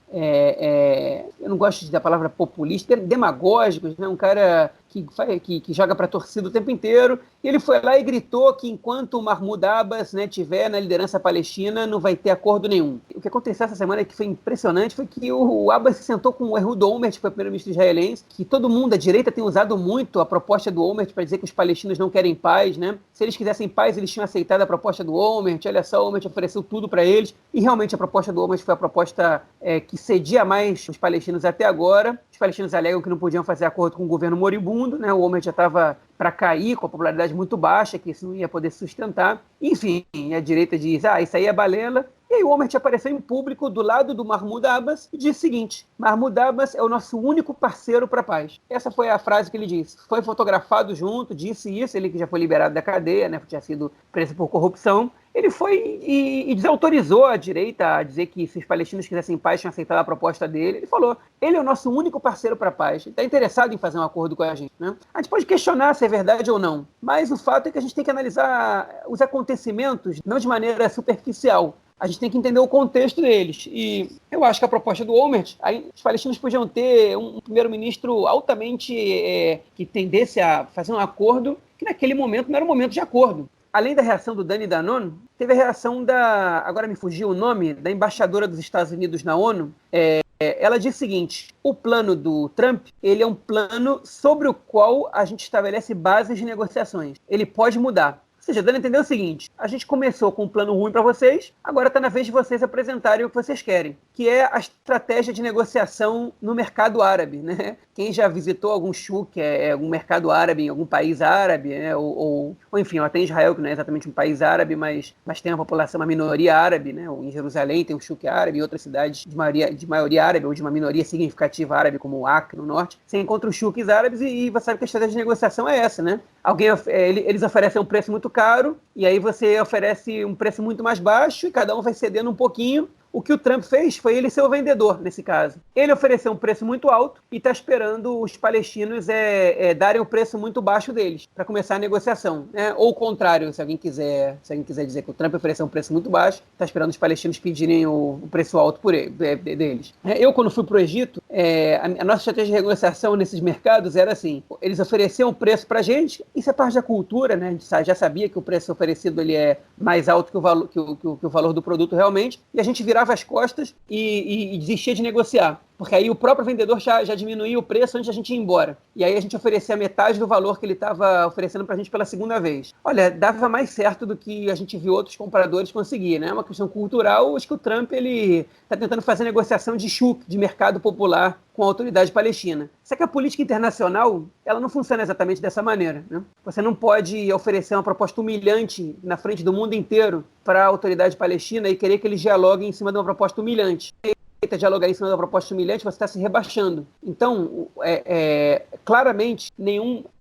eu não gosto da palavra populista, demagógicos, né? Um cara que joga para a torcida o tempo inteiro, e ele foi lá e gritou que enquanto o Mahmoud Abbas, né, tiver na liderança palestina, não vai ter acordo nenhum. O que aconteceu essa semana, que foi impressionante, foi que o Abbas se sentou com o Ehud Olmert, que foi o primeiro-ministro israelense, que todo mundo, a direita, tem usado muito a proposta do Olmert para dizer que os palestinos não querem paz, né? Se eles quisessem paz, eles tinham aceitado a proposta do Olmert. Olha só, o Olmert ofereceu tudo para eles, e realmente a proposta do Olmert foi a proposta que cedia mais os palestinos até agora. Os palestinos alegam que não podiam fazer acordo com o governo moribundo, né? O Olmert já estava para cair, com a popularidade muito baixa, que isso não ia poder sustentar. Enfim, a direita diz, isso aí é balela. E aí o Olmert apareceu em público do lado do Mahmoud Abbas e disse o seguinte: Mahmoud Abbas é o nosso único parceiro para a paz. Essa foi a frase que ele disse. Foi fotografado junto, disse isso, ele que já foi liberado da cadeia, né, tinha sido preso por corrupção. Ele foi e desautorizou a direita a dizer que se os palestinos quisessem paz, tinham aceitado a proposta dele. Ele falou, ele é o nosso único parceiro para a paz. Ele está interessado em fazer um acordo com a gente, né? A gente pode questionar se é verdade ou não, mas o fato é que a gente tem que analisar os acontecimentos não de maneira superficial. a gente tem que entender o contexto deles. E eu acho que a proposta do Olmert, aí os palestinos podiam ter um primeiro-ministro altamente que tendesse a fazer um acordo que naquele momento não era um momento de acordo. Além da reação do Dani Danon, teve a reação agora me fugiu o nome, da embaixadora dos Estados Unidos na ONU. Ela diz o seguinte: o plano do Trump, ele é um plano sobre o qual a gente estabelece bases de negociações. Ele pode mudar. Ou seja, dando a entender o seguinte: a gente começou com um plano ruim para vocês, agora está na vez de vocês apresentarem o que vocês querem, que é a estratégia de negociação no mercado árabe, né? Quem já visitou algum shuk, algum mercado árabe em algum país árabe, né? ou enfim, até Israel, que não é exatamente um país árabe, mas tem uma população, uma minoria árabe, né? Ou em Jerusalém tem um shuk árabe, em outras cidades de maioria árabe, ou de uma minoria significativa árabe, como o Acre, no norte, você encontra os shuks árabes e você sabe que a estratégia de negociação é essa, né? Eles oferecem um preço muito caro, e aí você oferece um preço muito mais baixo, e cada um vai cedendo um pouquinho. O que o Trump fez foi ele ser o vendedor, nesse caso. Ele ofereceu um preço muito alto e está esperando os palestinos darem o preço muito baixo deles, para começar a negociação, né? Ou o contrário, se alguém quiser dizer que o Trump ofereceu um preço muito baixo, está esperando os palestinos pedirem o preço alto deles. Eu, quando fui para o Egito, a nossa estratégia de negociação nesses mercados era assim: eles ofereciam um preço para a gente, isso é parte da cultura, né? A gente já sabia que o preço oferecido ele é mais alto que o valor do produto realmente, e a gente virava as costas e desistia de negociar, porque aí o próprio vendedor já diminuía o preço antes de a gente ir embora, e aí a gente oferecia metade do valor que ele estava oferecendo para a gente pela segunda vez. Olha, dava mais certo do que a gente viu outros compradores conseguir, né? É uma questão cultural. Acho que o Trump ele está tentando fazer negociação de shuk, de mercado popular, com a autoridade palestina. Só que a política internacional, ela não funciona exatamente dessa maneira, né? Você não pode oferecer uma proposta humilhante na frente do mundo inteiro para a autoridade palestina e querer que eles dialoguem em cima de uma proposta humilhante. Dialogar em cima da proposta humilhante, você está se rebaixando. Então, claramente,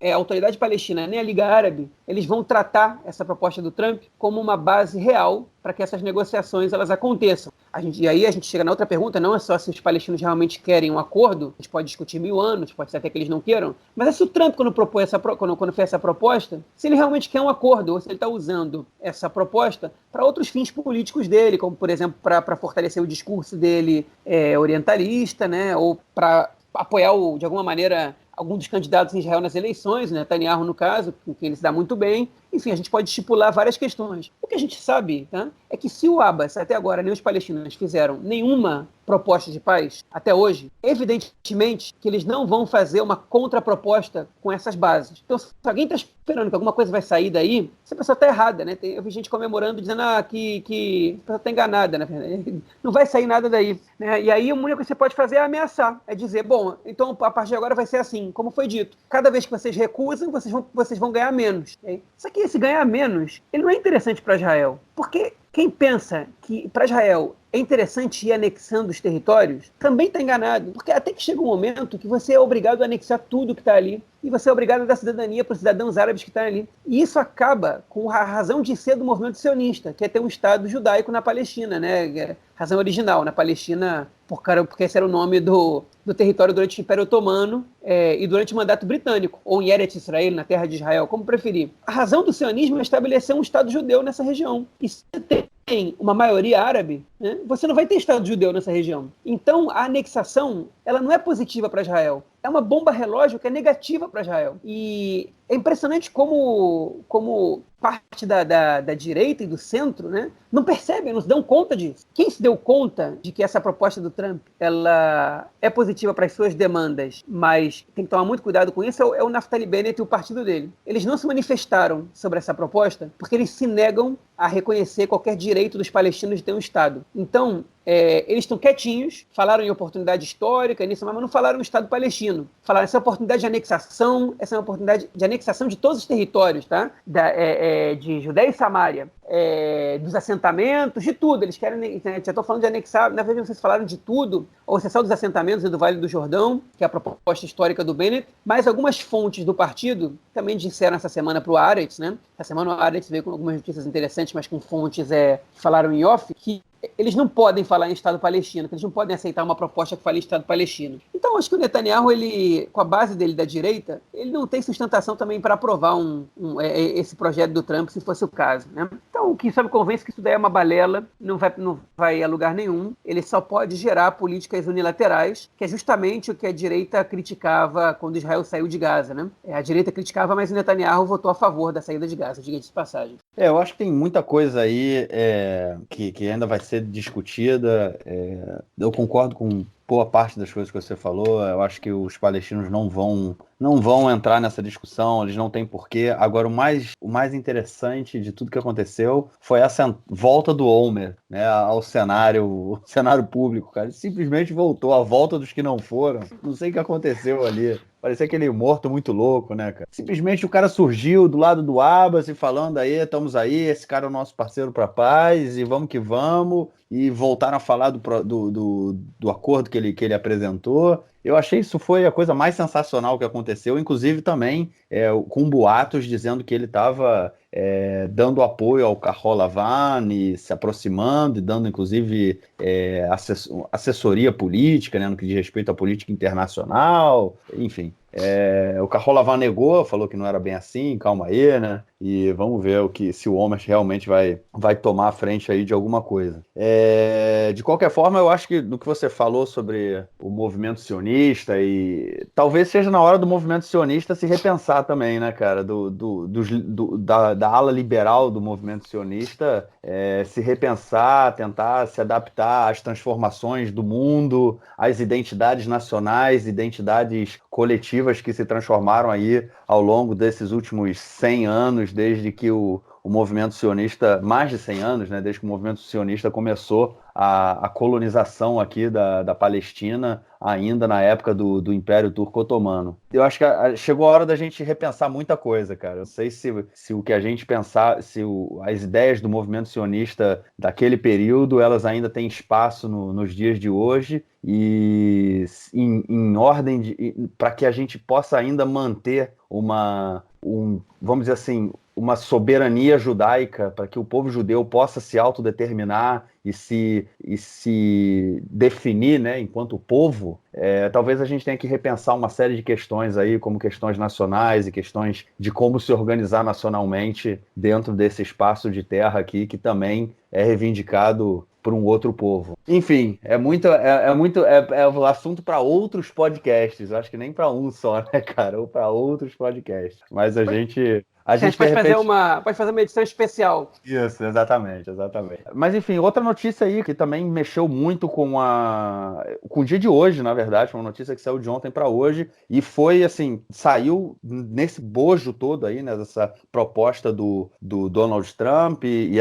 a autoridade palestina nem a Liga Árabe, eles vão tratar essa proposta do Trump como uma base real para que essas negociações elas aconteçam. E aí a gente chega na outra pergunta: não é só se os palestinos realmente querem um acordo, a gente pode discutir 1000 anos, pode ser até que eles não queiram, mas é se o Trump, quando fez essa proposta, se ele realmente quer um acordo, ou se ele está usando essa proposta para outros fins políticos dele, como, por exemplo, para fortalecer o discurso dele orientalista, né, ou para apoiar, de alguma maneira, algum dos candidatos em Israel nas eleições, né, Netanyahu no caso, com quem ele se dá muito bem. Enfim, a gente pode estipular várias questões. O que a gente sabe, tá, é que se o Abbas, até agora, nem os palestinos fizeram nenhuma proposta de paz até hoje, evidentemente que eles não vão fazer uma contraproposta com essas bases. Então, se alguém está esperando que alguma coisa vai sair daí, essa pessoa está errada, né? Eu vi gente comemorando, dizendo que a pessoa está enganada, né? Não vai sair nada daí, né? E aí, a única coisa que você pode fazer é ameaçar, é dizer: bom, então a partir de agora vai ser assim, como foi dito. Cada vez que vocês recusam, vocês vão ganhar menos. Okay? Só que esse ganhar menos, ele não é interessante para Israel, porque quem pensa que para Israel é interessante ir anexando os territórios também está enganado, porque até que chega um momento que você é obrigado a anexar tudo que está ali, e você é obrigado a dar cidadania para os cidadãos árabes que estão ali. E isso acaba com a razão de ser do movimento sionista, que é ter um Estado judaico na Palestina, né? Razão original, na Palestina, porque esse era o nome do território durante o Império Otomano e durante o mandato britânico, ou em Eretz Israel, na terra de Israel, como preferir. A razão do sionismo é estabelecer um Estado judeu nessa região. E se tem uma maioria árabe, né, você não vai ter Estado judeu nessa região. Então, a anexação, ela não é positiva para Israel. É uma bomba relógio que é negativa para Israel. E é impressionante como parte da direita e do centro, né, não percebem, não se dão conta disso. Quem se deu conta de que essa proposta do Trump ela é positiva para as suas demandas, mas tem que tomar muito cuidado com isso, é o Naftali Bennett e o partido dele. Eles não se manifestaram sobre essa proposta porque eles se negam a reconhecer qualquer direito dos palestinos de ter um Estado. Então, eles estão quietinhos, falaram em oportunidade histórica, nisso, mas não falaram em Estado palestino. Falaram essa oportunidade de anexação, essa é uma oportunidade de anexação de todos os territórios, tá? De Judéia e Samária, dos assentamentos, de tudo. Eles querem, já estou falando de anexar, na verdade vocês falaram de tudo, ou exceção dos assentamentos e do Vale do Jordão, que é a proposta histórica do Bennett, mas algumas fontes do partido também disseram essa semana para o Haaretz, né? Essa semana o Haaretz veio com algumas notícias interessantes, mas com fontes que falaram em off, que eles não podem falar em Estado palestino, que eles não podem aceitar uma proposta que fale em Estado palestino. Então, acho que o Netanyahu, ele, com a base dele da direita, ele não tem sustentação também para aprovar esse projeto do Trump, se fosse o caso, né? Então, o que só me convence que isso daí é uma balela, não vai a lugar nenhum. Ele só pode gerar políticas unilaterais, que é justamente o que a direita criticava quando Israel saiu de Gaza, né? A direita criticava, mas o Netanyahu votou a favor da saída de Gaza, diga de passagem. Eu acho que tem muita coisa aí que ainda vai ser discutida. Eu concordo com boa parte das coisas que você falou. Eu acho que os palestinos não vão entrar nessa discussão, eles não têm porquê. Agora, o mais interessante de tudo que aconteceu foi essa volta do Olmert, né, ao cenário público, cara. Ele simplesmente voltou, a volta dos que não foram. Não sei o que aconteceu ali. Parecia aquele morto muito louco, né, cara? Simplesmente o cara surgiu do lado do Abbas e falando aí, estamos aí, esse cara é o nosso parceiro para paz e vamos que vamos. E voltaram a falar do acordo que ele apresentou. Eu achei isso foi a coisa mais sensacional que aconteceu, inclusive também com boatos dizendo que ele estava dando apoio ao Carol Lavan e se aproximando e dando inclusive assessoria política, né, no que diz respeito à política internacional, enfim. O Carol Lavan negou, falou que não era bem assim, calma aí, né? E vamos ver se o Olmert realmente vai tomar a frente aí de alguma coisa. De qualquer forma, eu acho que no que você falou sobre o movimento sionista, e talvez seja na hora do movimento sionista se repensar também, né, cara? Da ala liberal do movimento sionista se repensar, tentar se adaptar às transformações do mundo, às identidades nacionais, identidades coletivas que se transformaram aí ao longo desses últimos 100 anos, desde que o movimento sionista, mais de 100 anos, né, desde que o movimento sionista começou a colonização aqui da Palestina, ainda na época do Império Turco-Otomano. Eu acho que chegou a hora da gente repensar muita coisa, cara. Eu não sei se o que a gente pensar, as ideias do movimento sionista daquele período, elas ainda têm espaço nos dias de hoje, e em ordem para que a gente possa ainda manter vamos dizer assim, uma soberania judaica, para que o povo judeu possa se autodeterminar e se definir, né, enquanto povo. Talvez a gente tenha que repensar uma série de questões aí, como questões nacionais e questões de como se organizar nacionalmente dentro desse espaço de terra aqui, que também é reivindicado por um outro povo. Enfim, é um assunto para outros podcasts. Eu acho que nem para um só, né, cara? Ou para outros podcasts. Mas a gente pode fazer uma edição especial. Isso, exatamente. Mas enfim, outra notícia aí que também mexeu muito com o dia de hoje, na verdade, foi uma notícia que saiu de ontem para hoje, e foi assim, saiu nesse bojo todo aí, né, dessa proposta do Donald Trump e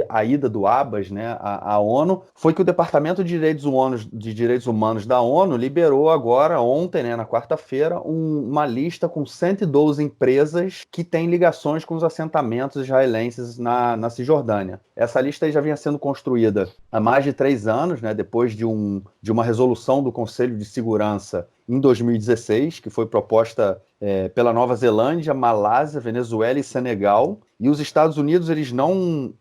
a ida do Abbas, né, à ONU, foi que o Departamento de Direitos Humanos da ONU liberou agora, ontem, né, na quarta-feira, uma lista com 112 empresas que têm ligações com os assentamentos israelenses na Cisjordânia. Essa lista já vinha sendo construída há mais de 3 anos, né, depois de uma resolução do Conselho de Segurança em 2016, que foi proposta pela Nova Zelândia, Malásia, Venezuela e Senegal. E os Estados Unidos eles não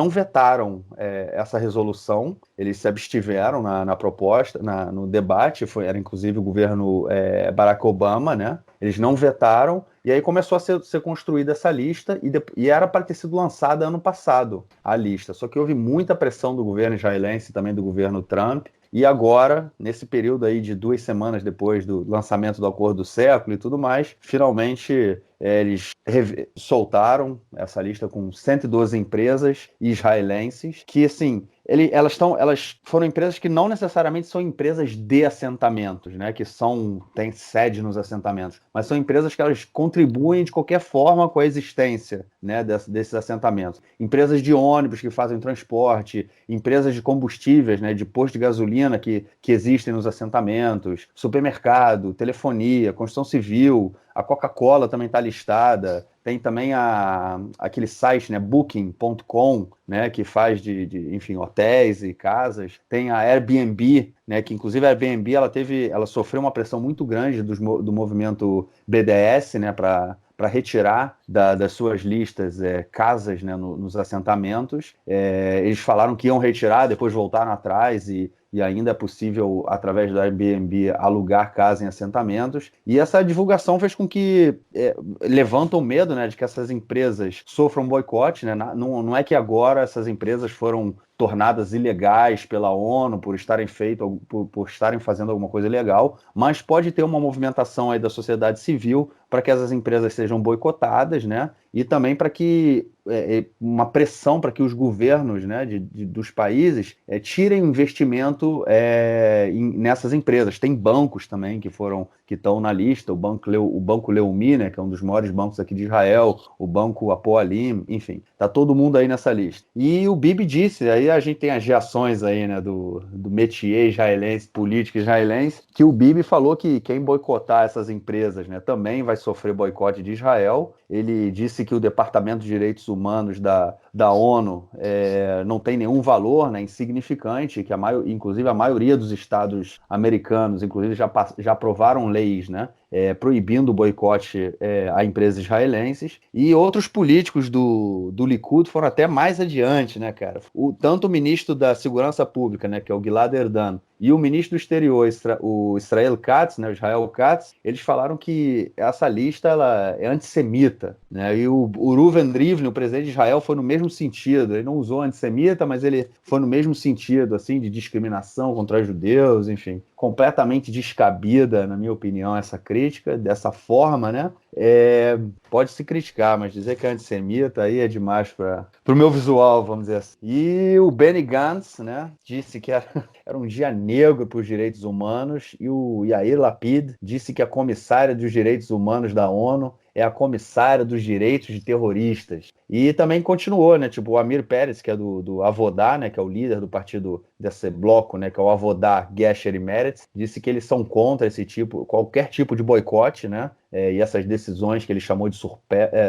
vetaram essa resolução, eles se abstiveram na proposta, no debate, era inclusive o governo Barack Obama, né? Eles não vetaram, e aí começou a ser construída essa lista, e era para ter sido lançada ano passado a lista. Só que houve muita pressão do governo israelense e também do governo Trump, e agora, nesse período aí de 2 semanas depois do lançamento do Acordo do Século e tudo mais, finalmente eles soltaram essa lista com 112 empresas israelenses que, assim, elas foram empresas que não necessariamente são empresas de assentamentos, né, que têm sede nos assentamentos, mas são empresas que elas contribuem de qualquer forma com a existência, né, desses assentamentos. Empresas de ônibus que fazem transporte, empresas de combustíveis, né, de posto de gasolina que existem nos assentamentos, supermercado, telefonia, construção civil, a Coca-Cola também está listada, tem também aquele site, né, Booking.com, né, que faz enfim, hotéis e casas. Tem a Airbnb, né, que inclusive a Airbnb ela sofreu uma pressão muito grande do movimento BDS, né, para retirar das suas listas casas, né, nos assentamentos. Eles falaram que iam retirar, depois voltaram atrás e ainda é possível, através do Airbnb, alugar casa em assentamentos. E essa divulgação fez com que levanta o medo, né, de que essas empresas sofram boicote, né? Não é que agora essas empresas foram tornadas ilegais pela ONU por estarem fazendo alguma coisa ilegal, mas pode ter uma movimentação aí da sociedade civil para que essas empresas sejam boicotadas, né? E também para que uma pressão para que os governos, né, dos países tirem investimento nessas empresas. Tem bancos também que estão na lista, o Banco Leumi, né, que é um dos maiores bancos aqui de Israel, o Banco Hapoalim, enfim, tá todo mundo aí nessa lista. E o Bibi disse, aí a gente tem as reações aí, né, do métier israelense, político israelense, que o Bibi falou que quem boicotar essas empresas, né, também vai sofrer boicote de Israel. Ele disse que o Departamento de Direitos Humanos da ONU não tem nenhum valor, né, insignificante, que inclusive a maioria dos estados americanos, inclusive já aprovaram leis, né, proibindo o boicote a empresas israelenses. E outros políticos do Likud foram até mais adiante, né, cara? Tanto o ministro da Segurança Pública, né, que é o Gilad Erdan, e o ministro do Exterior, o Israel Katz, né, o Israel Katz, eles falaram que essa lista ela é antissemita, né? E o Reuven Rivlin, o presidente de Israel, foi no mesmo sentido. Ele não usou antissemita, mas ele foi no mesmo sentido, assim, de discriminação contra judeus, enfim, completamente descabida, na minha opinião, essa crítica, dessa forma, né? Pode se criticar, mas dizer que é antissemita aí é demais para o meu visual, vamos dizer assim. E o Benny Gantz, né, disse que era um dia negro para os direitos humanos, e o Yair Lapid disse que a comissária dos direitos humanos da ONU é a comissária dos direitos de terroristas. E também continuou, né? Tipo, o Amir Peretz, que é do Avodá, né? Que é o líder do partido desse bloco, né? Que é o Avodá, Gesher e Meretz, disse que eles são contra qualquer tipo de boicote, né? E essas decisões que ele chamou de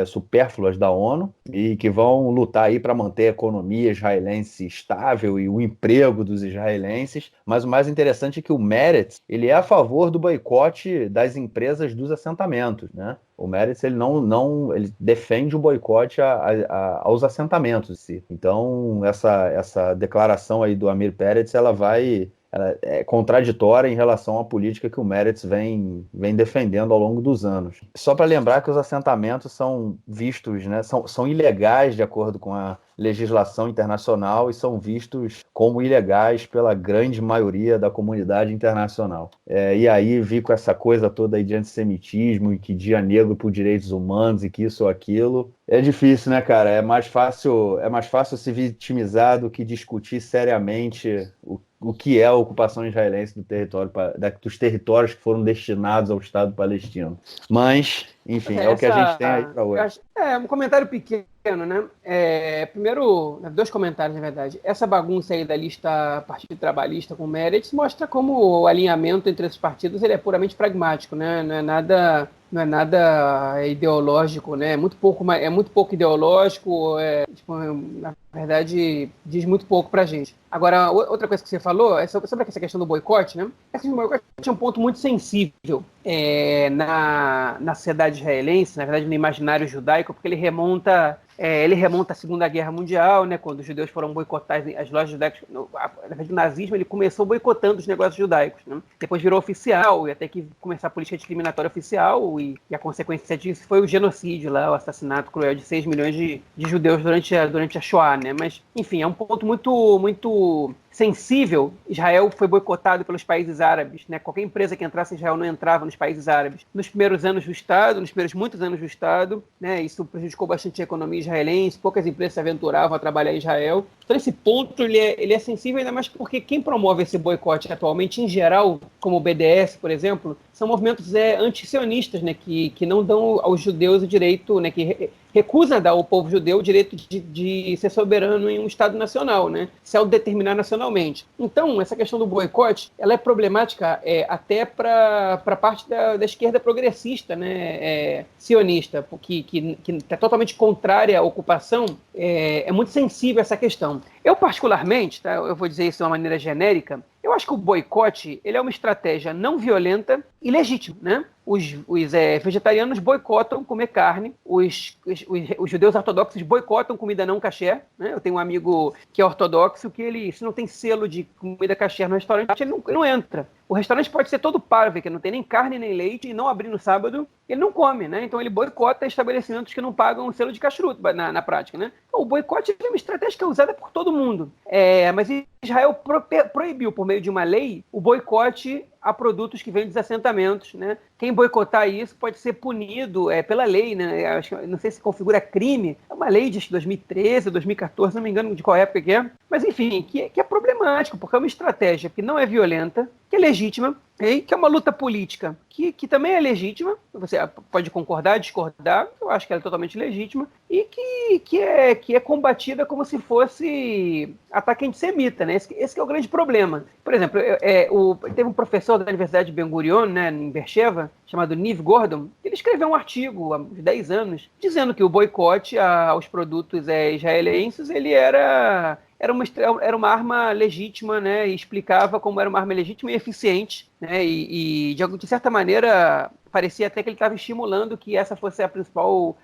supérfluas da ONU, e que vão lutar aí para manter a economia israelense estável e o emprego dos israelenses. Mas o mais interessante é que o Meretz, ele é a favor do boicote das empresas dos assentamentos, né? O Meretz, ele ele defende o boicote aos assentamentos em si. Então, essa declaração aí do Amir Peretz, ela é contraditória em relação à política que o Meretz vem defendendo ao longo dos anos. Só para lembrar que os assentamentos são vistos, né, são ilegais de acordo com a legislação internacional e são vistos como ilegais pela grande maioria da comunidade internacional. E aí vi com essa coisa toda aí de antissemitismo e que dia negro por direitos humanos e que isso ou aquilo. É difícil, né, cara? É mais fácil se vitimizar do que discutir seriamente o que é a ocupação israelense dos territórios que foram destinados ao Estado palestino. Mas, enfim, é o que a gente tem aí para hoje. Um comentário pequeno, né? Primeiro, dois comentários, na verdade. Essa bagunça aí da lista Partido Trabalhista com o Meretz mostra como o alinhamento entre esses partidos ele é puramente pragmático, né? Não é nada ideológico, né? É muito pouco ideológico, na verdade, diz muito pouco pra gente. Agora, outra coisa que você falou é sobre essa questão do boicote, né? Essa questão do boicote é um ponto muito sensível na sociedade israelense, na verdade, no imaginário judaico, porque ele remonta à Segunda Guerra Mundial, né, quando os judeus foram boicotar as lojas judaicas. Na verdade, o nazismo ele começou boicotando os negócios judaicos, né? Depois virou oficial, e até que começar a política discriminatória oficial, e a consequência disso foi o genocídio, lá, o assassinato cruel de 6 milhões de judeus durante a Shoah, né? Mas, enfim, é um ponto muito, muito sensível. Israel foi boicotado pelos países árabes, né? Qualquer empresa que entrasse em Israel não entrava nos países árabes. Nos primeiros muitos anos do Estado, né? Isso prejudicou bastante a economia israelense, poucas empresas se aventuravam a trabalhar em Israel. Então esse ponto ele é sensível ainda mais porque quem promove esse boicote atualmente, em geral, como o BDS, por exemplo, são movimentos anti-sionistas, né? Que não dão aos judeus o direito, né? Que recusa dar ao povo judeu o direito de ser soberano em um Estado nacional, né? Se autodeterminar nacionalmente. Então, essa questão do boicote, ela é problemática até para a parte da esquerda progressista, né? Sionista, que é totalmente contrária à ocupação. É muito sensível essa questão. Eu, particularmente, tá? Eu vou dizer isso de uma maneira genérica, eu acho que o boicote ele é uma estratégia não violenta ilegítimo, né? Os vegetarianos boicotam comer carne, os judeus ortodoxos boicotam comida não kasher, né? Eu tenho um amigo que é ortodoxo que ele, se não tem selo de comida kasher no restaurante, ele não entra. O restaurante pode ser todo parve, que não tem nem carne nem leite, e não abrir no sábado, ele não come, né? Então ele boicota estabelecimentos que não pagam o selo de kashrut na prática, né? Então, o boicote é uma estratégia que é usada por todo mundo. Mas Israel proibiu, por meio de uma lei, o boicote a produtos que vêm dos assentamentos, né? Quem boicotar isso pode ser punido pela lei, né? Não sei se configura crime. É uma lei de 2013, 2014, não me engano de qual época que é. Mas, enfim, que é problemático, porque é uma estratégia que não é violenta, que é legítima, que é uma luta política que também é legítima. Você pode concordar, discordar, eu acho que ela é totalmente legítima, e que é combatida como se fosse ataque antissemita, né? Esse que é o grande problema. Por exemplo, teve um professor da Universidade de Ben Gurion, né, em Beersheba, chamado Niv Gordon, ele escreveu um artigo há uns 10 anos dizendo que o boicote aos produtos israelenses ele era uma arma legítima, né? E explicava como era uma arma legítima e eficiente, né? E de certa maneira, parecia até que ele estava estimulando que essa fosse a principal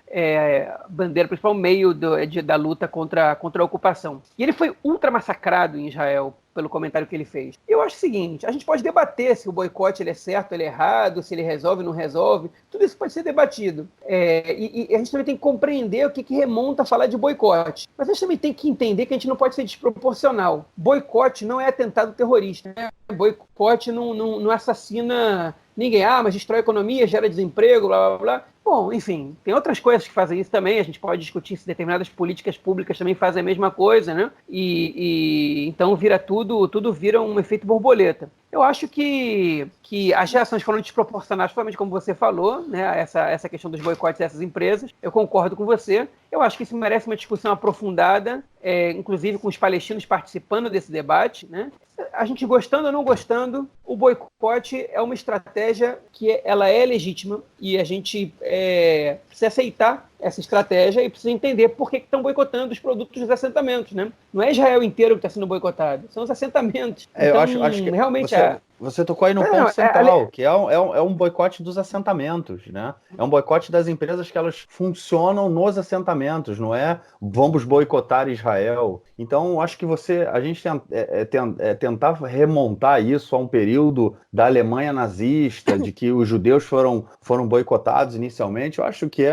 bandeira, o principal meio da luta contra a ocupação. E ele foi ultra massacrado em Israel pelo comentário que ele fez. Eu acho o seguinte, a gente pode debater se o boicote ele é certo, ele é errado, se ele resolve, não resolve, tudo isso pode ser debatido. E a gente também tem que compreender o que remonta a falar de boicote. Mas a gente também tem que entender que a gente não pode ser desproporcional. Boicote não é atentado terrorista, né? Boicote não assassina ninguém. Mas destrói a economia, gera desemprego, blá, blá, blá. Bom, enfim, tem outras coisas que fazem isso também. A gente pode discutir se determinadas políticas públicas também fazem a mesma coisa, né? E então tudo vira um efeito borboleta. Eu acho que as reações foram desproporcionais, principalmente como você falou, né? Essa questão dos boicotes dessas empresas. Eu concordo com você. Eu acho que isso merece uma discussão aprofundada, inclusive com os palestinos participando desse debate, né? A gente gostando ou não gostando, o boicote é uma estratégia que ela é legítima e a gente precisa aceitar essa estratégia e precisa entender por que estão boicotando os produtos dos assentamentos, né? Não é Israel inteiro que está sendo boicotado, são os assentamentos. Então, eu acho que realmente você tocou aí no ponto central, que é um boicote dos assentamentos, né? É um boicote das empresas que elas funcionam nos assentamentos, não é vamos boicotar Israel. Então, eu acho que a gente tentar remontar isso a um período da Alemanha nazista, de que os judeus foram boicotados inicialmente, eu acho que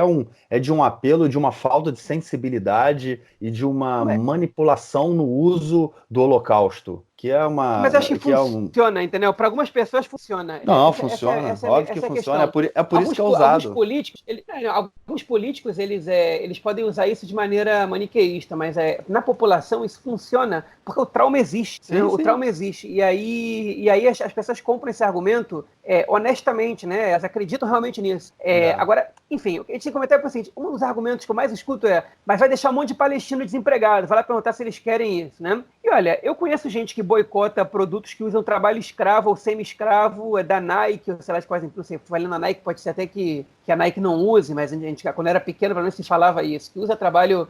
é de um apelo, de uma falta de sensibilidade e de uma manipulação no uso do Holocausto. Mas acho que funciona, entendeu? Para algumas pessoas funciona. Não, funciona. Óbvio que funciona. É por isso que é usado. Alguns políticos, eles podem usar isso de maneira maniqueísta, mas na população isso funciona porque o trauma existe. Sim, o trauma existe. E aí as pessoas compram esse argumento honestamente, né? Elas acreditam realmente nisso. Agora, enfim, a gente tem que comentar o seguinte, um dos argumentos que eu mais escuto mas vai deixar um monte de palestino desempregado, vai lá perguntar se eles querem isso, né? E olha, eu conheço gente que boicota produtos que usam trabalho escravo ou semi-escravo, da Nike, ou sei lá, por exemplo, você falando na Nike, pode ser até que a Nike não use, mas a gente, quando era pequeno, pelo menos se falava isso, que usa trabalho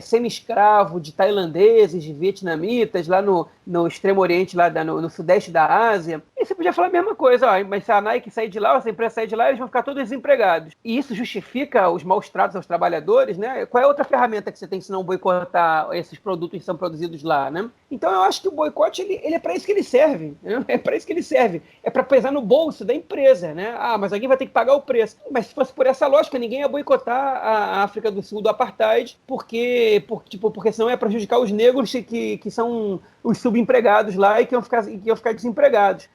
semi-escravo de tailandeses, de vietnamitas, lá no Extremo Oriente, lá no sudeste da Ásia. E você podia falar a mesma coisa, mas se a Nike sair de lá, ou se a empresa sair de lá, eles vão ficar todos desempregados. E isso justifica os maus tratos aos trabalhadores, né? Qual é a outra ferramenta que você tem se não boicotar esses produtos que são produzidos lá, né? Então eu acho que o boicote ele é para isso que ele serve, né? É para isso que ele serve. É para pesar no bolso da empresa, né? Mas alguém vai ter que pagar o preço. Mas se fosse por essa lógica, ninguém ia boicotar a África do Sul do apartheid, porque senão ia prejudicar os negros que são os subempregados lá e que iam ficar desempregados.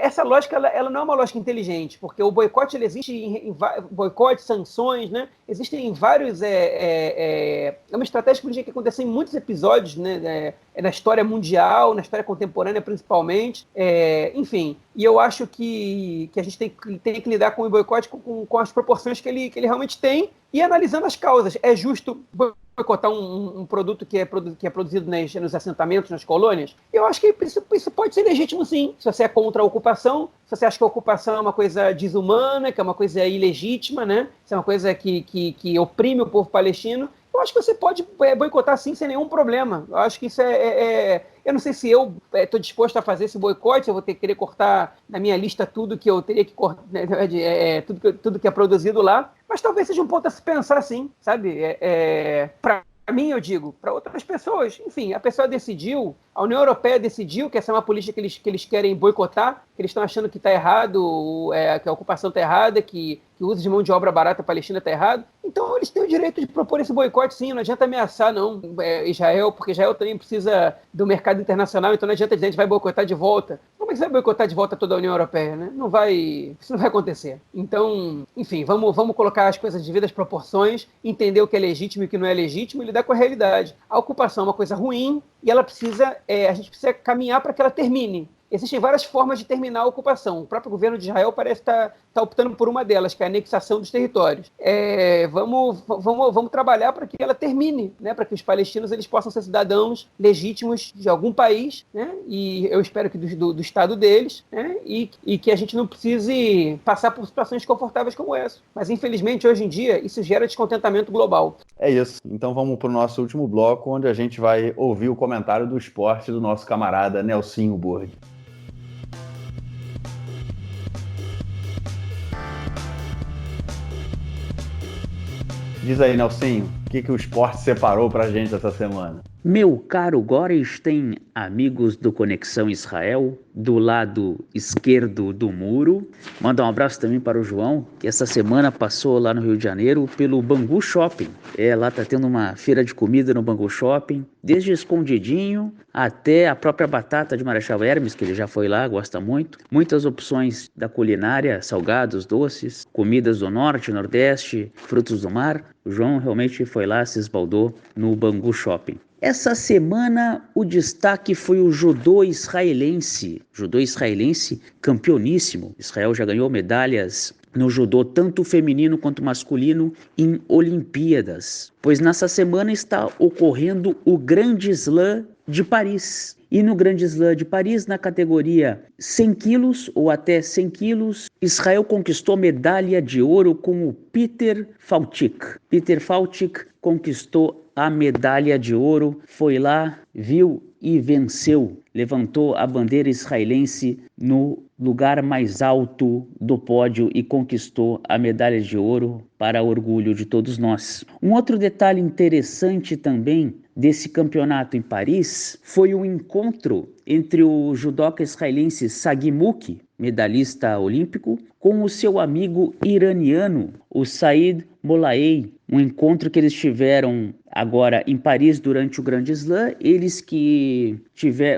Essa lógica ela não é uma lógica inteligente, porque o boicote ele existe boicote, sanções, né? Existem em vários. É uma estratégia política que acontece em muitos episódios, né? Na história mundial, na história contemporânea principalmente. Enfim, e eu acho que a gente tem que lidar com o boicote com as proporções que ele realmente tem e analisando as causas. É justo boicotar um produto que é produzido nos assentamentos, nas colônias? Eu acho que isso pode ser legítimo, sim. Se você é contra a ocupação, se você acha que a ocupação é uma coisa desumana, que é uma coisa ilegítima, né? Se é uma coisa que oprime o povo palestino, eu acho que você pode boicotar sim, sem nenhum problema. Eu acho que isso eu não sei se eu estou disposto a fazer esse boicote, eu vou querer cortar na minha lista tudo que eu teria que cortar, tudo que é produzido lá, mas talvez seja um ponto a se pensar sim, sabe? Para mim, eu digo, para outras pessoas, enfim, a pessoa decidiu, a União Europeia decidiu que essa é uma política que eles querem boicotar, que eles estão achando que está errado, que a ocupação está errada, que o uso de mão de obra barata palestina está errado. Então, eles têm o direito de propor esse boicote, sim. Não adianta ameaçar, não, Israel, porque Israel também precisa do mercado internacional, então não adianta dizer que a gente vai boicotar de volta. Como é que você vai boicotar de volta toda a União Europeia, né? Isso não vai acontecer. Então, enfim, vamos colocar as coisas de devidas proporções, entender o que é legítimo e o que não é legítimo e lidar com a realidade. A ocupação é uma coisa ruim e a gente precisa caminhar para que ela termine. Existem várias formas de terminar a ocupação. O próprio governo de Israel parece estar optando por uma delas, que é a anexação dos territórios. Vamos trabalhar para que ela termine, né? Para que os palestinos eles possam ser cidadãos legítimos de algum país, né? E eu espero que do estado deles, né? E que a gente não precise passar por situações desconfortáveis como essa. Mas, infelizmente, hoje em dia, isso gera descontentamento global. É isso. Então vamos para o nosso último bloco, onde a gente vai ouvir o comentário do esporte do nosso camarada Nelsinho Burg. Diz aí, Nelsinho, o que o esporte separou pra gente essa semana? Meu caro Gorenstein, amigos do Conexão Israel, do lado esquerdo do muro. Manda um abraço também para o João, que essa semana passou lá no Rio de Janeiro pelo Bangu Shopping. Lá tá tendo uma feira de comida no Bangu Shopping, desde escondidinho até a própria batata de Marechal Hermes, que ele já foi lá, gosta muito. Muitas opções da culinária, salgados, doces, comidas do norte, nordeste, frutos do mar. O João realmente foi lá, se esbaldou no Bangu Shopping. Essa semana o destaque foi o judô israelense. Judô israelense campeoníssimo. Israel já ganhou medalhas no judô, tanto feminino quanto masculino, em Olimpíadas. Pois nessa semana está ocorrendo o Grande Slam de Paris. E no Grande Slam de Paris, na categoria 100 quilos ou até 100 quilos, Israel conquistou medalha de ouro com o Peter Falchuk. Peter Falchuk conquistou a medalha de ouro, foi lá, viu e venceu. Levantou a bandeira israelense no lugar mais alto do pódio e conquistou a medalha de ouro para orgulho de todos nós. Um outro detalhe interessante também desse campeonato em Paris foi o encontro entre o judoca israelense Sagi Muki, medalhista olímpico, com o seu amigo iraniano, o Said Molaei. Um encontro que eles tiveram agora em Paris durante o Grande Slam. Eles que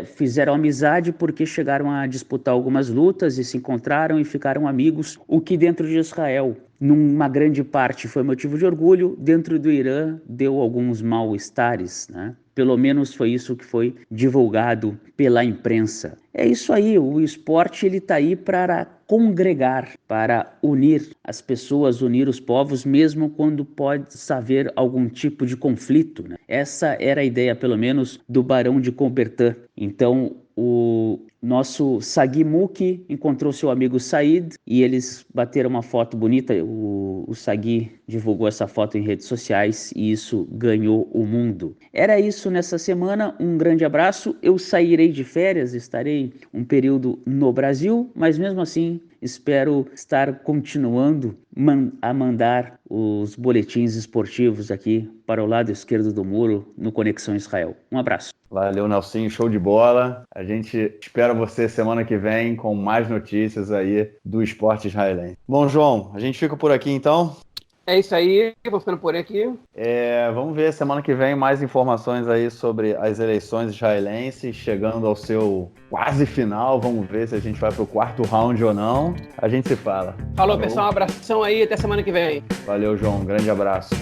fizeram amizade porque chegaram a disputar algumas lutas e se encontraram e ficaram amigos, o que dentro de Israel, numa grande parte, foi motivo de orgulho. Dentro do Irã deu alguns mal-estares, né? Pelo menos foi isso que foi divulgado pela imprensa. É isso aí, o esporte ele está aí para congregar, para unir as pessoas, unir os povos, mesmo quando pode haver algum tipo de conflito, né? Essa era a ideia, pelo menos, do Barão de Coubertin. Então, o nosso Sagi Muki encontrou seu amigo Said e eles bateram uma foto bonita. O Sagi divulgou essa foto em redes sociais e isso ganhou o mundo. Era isso nessa semana, um grande abraço. Eu sairei de férias, estarei um período no Brasil, mas mesmo assim espero estar continuando a mandar os boletins esportivos aqui para o lado esquerdo do muro no Conexão Israel. Um abraço. Valeu, Nelsinho, show de bola. A gente espera você semana que vem com mais notícias aí do esporte israelense. Bom, João, a gente fica por aqui então. É isso aí, vou ficando por aqui. Vamos ver semana que vem mais informações aí sobre as eleições israelenses, chegando ao seu quase final. Vamos ver se a gente vai pro quarto round ou não. A gente se fala. Falou, pessoal, um abração aí, até semana que vem. Valeu, João, grande abraço.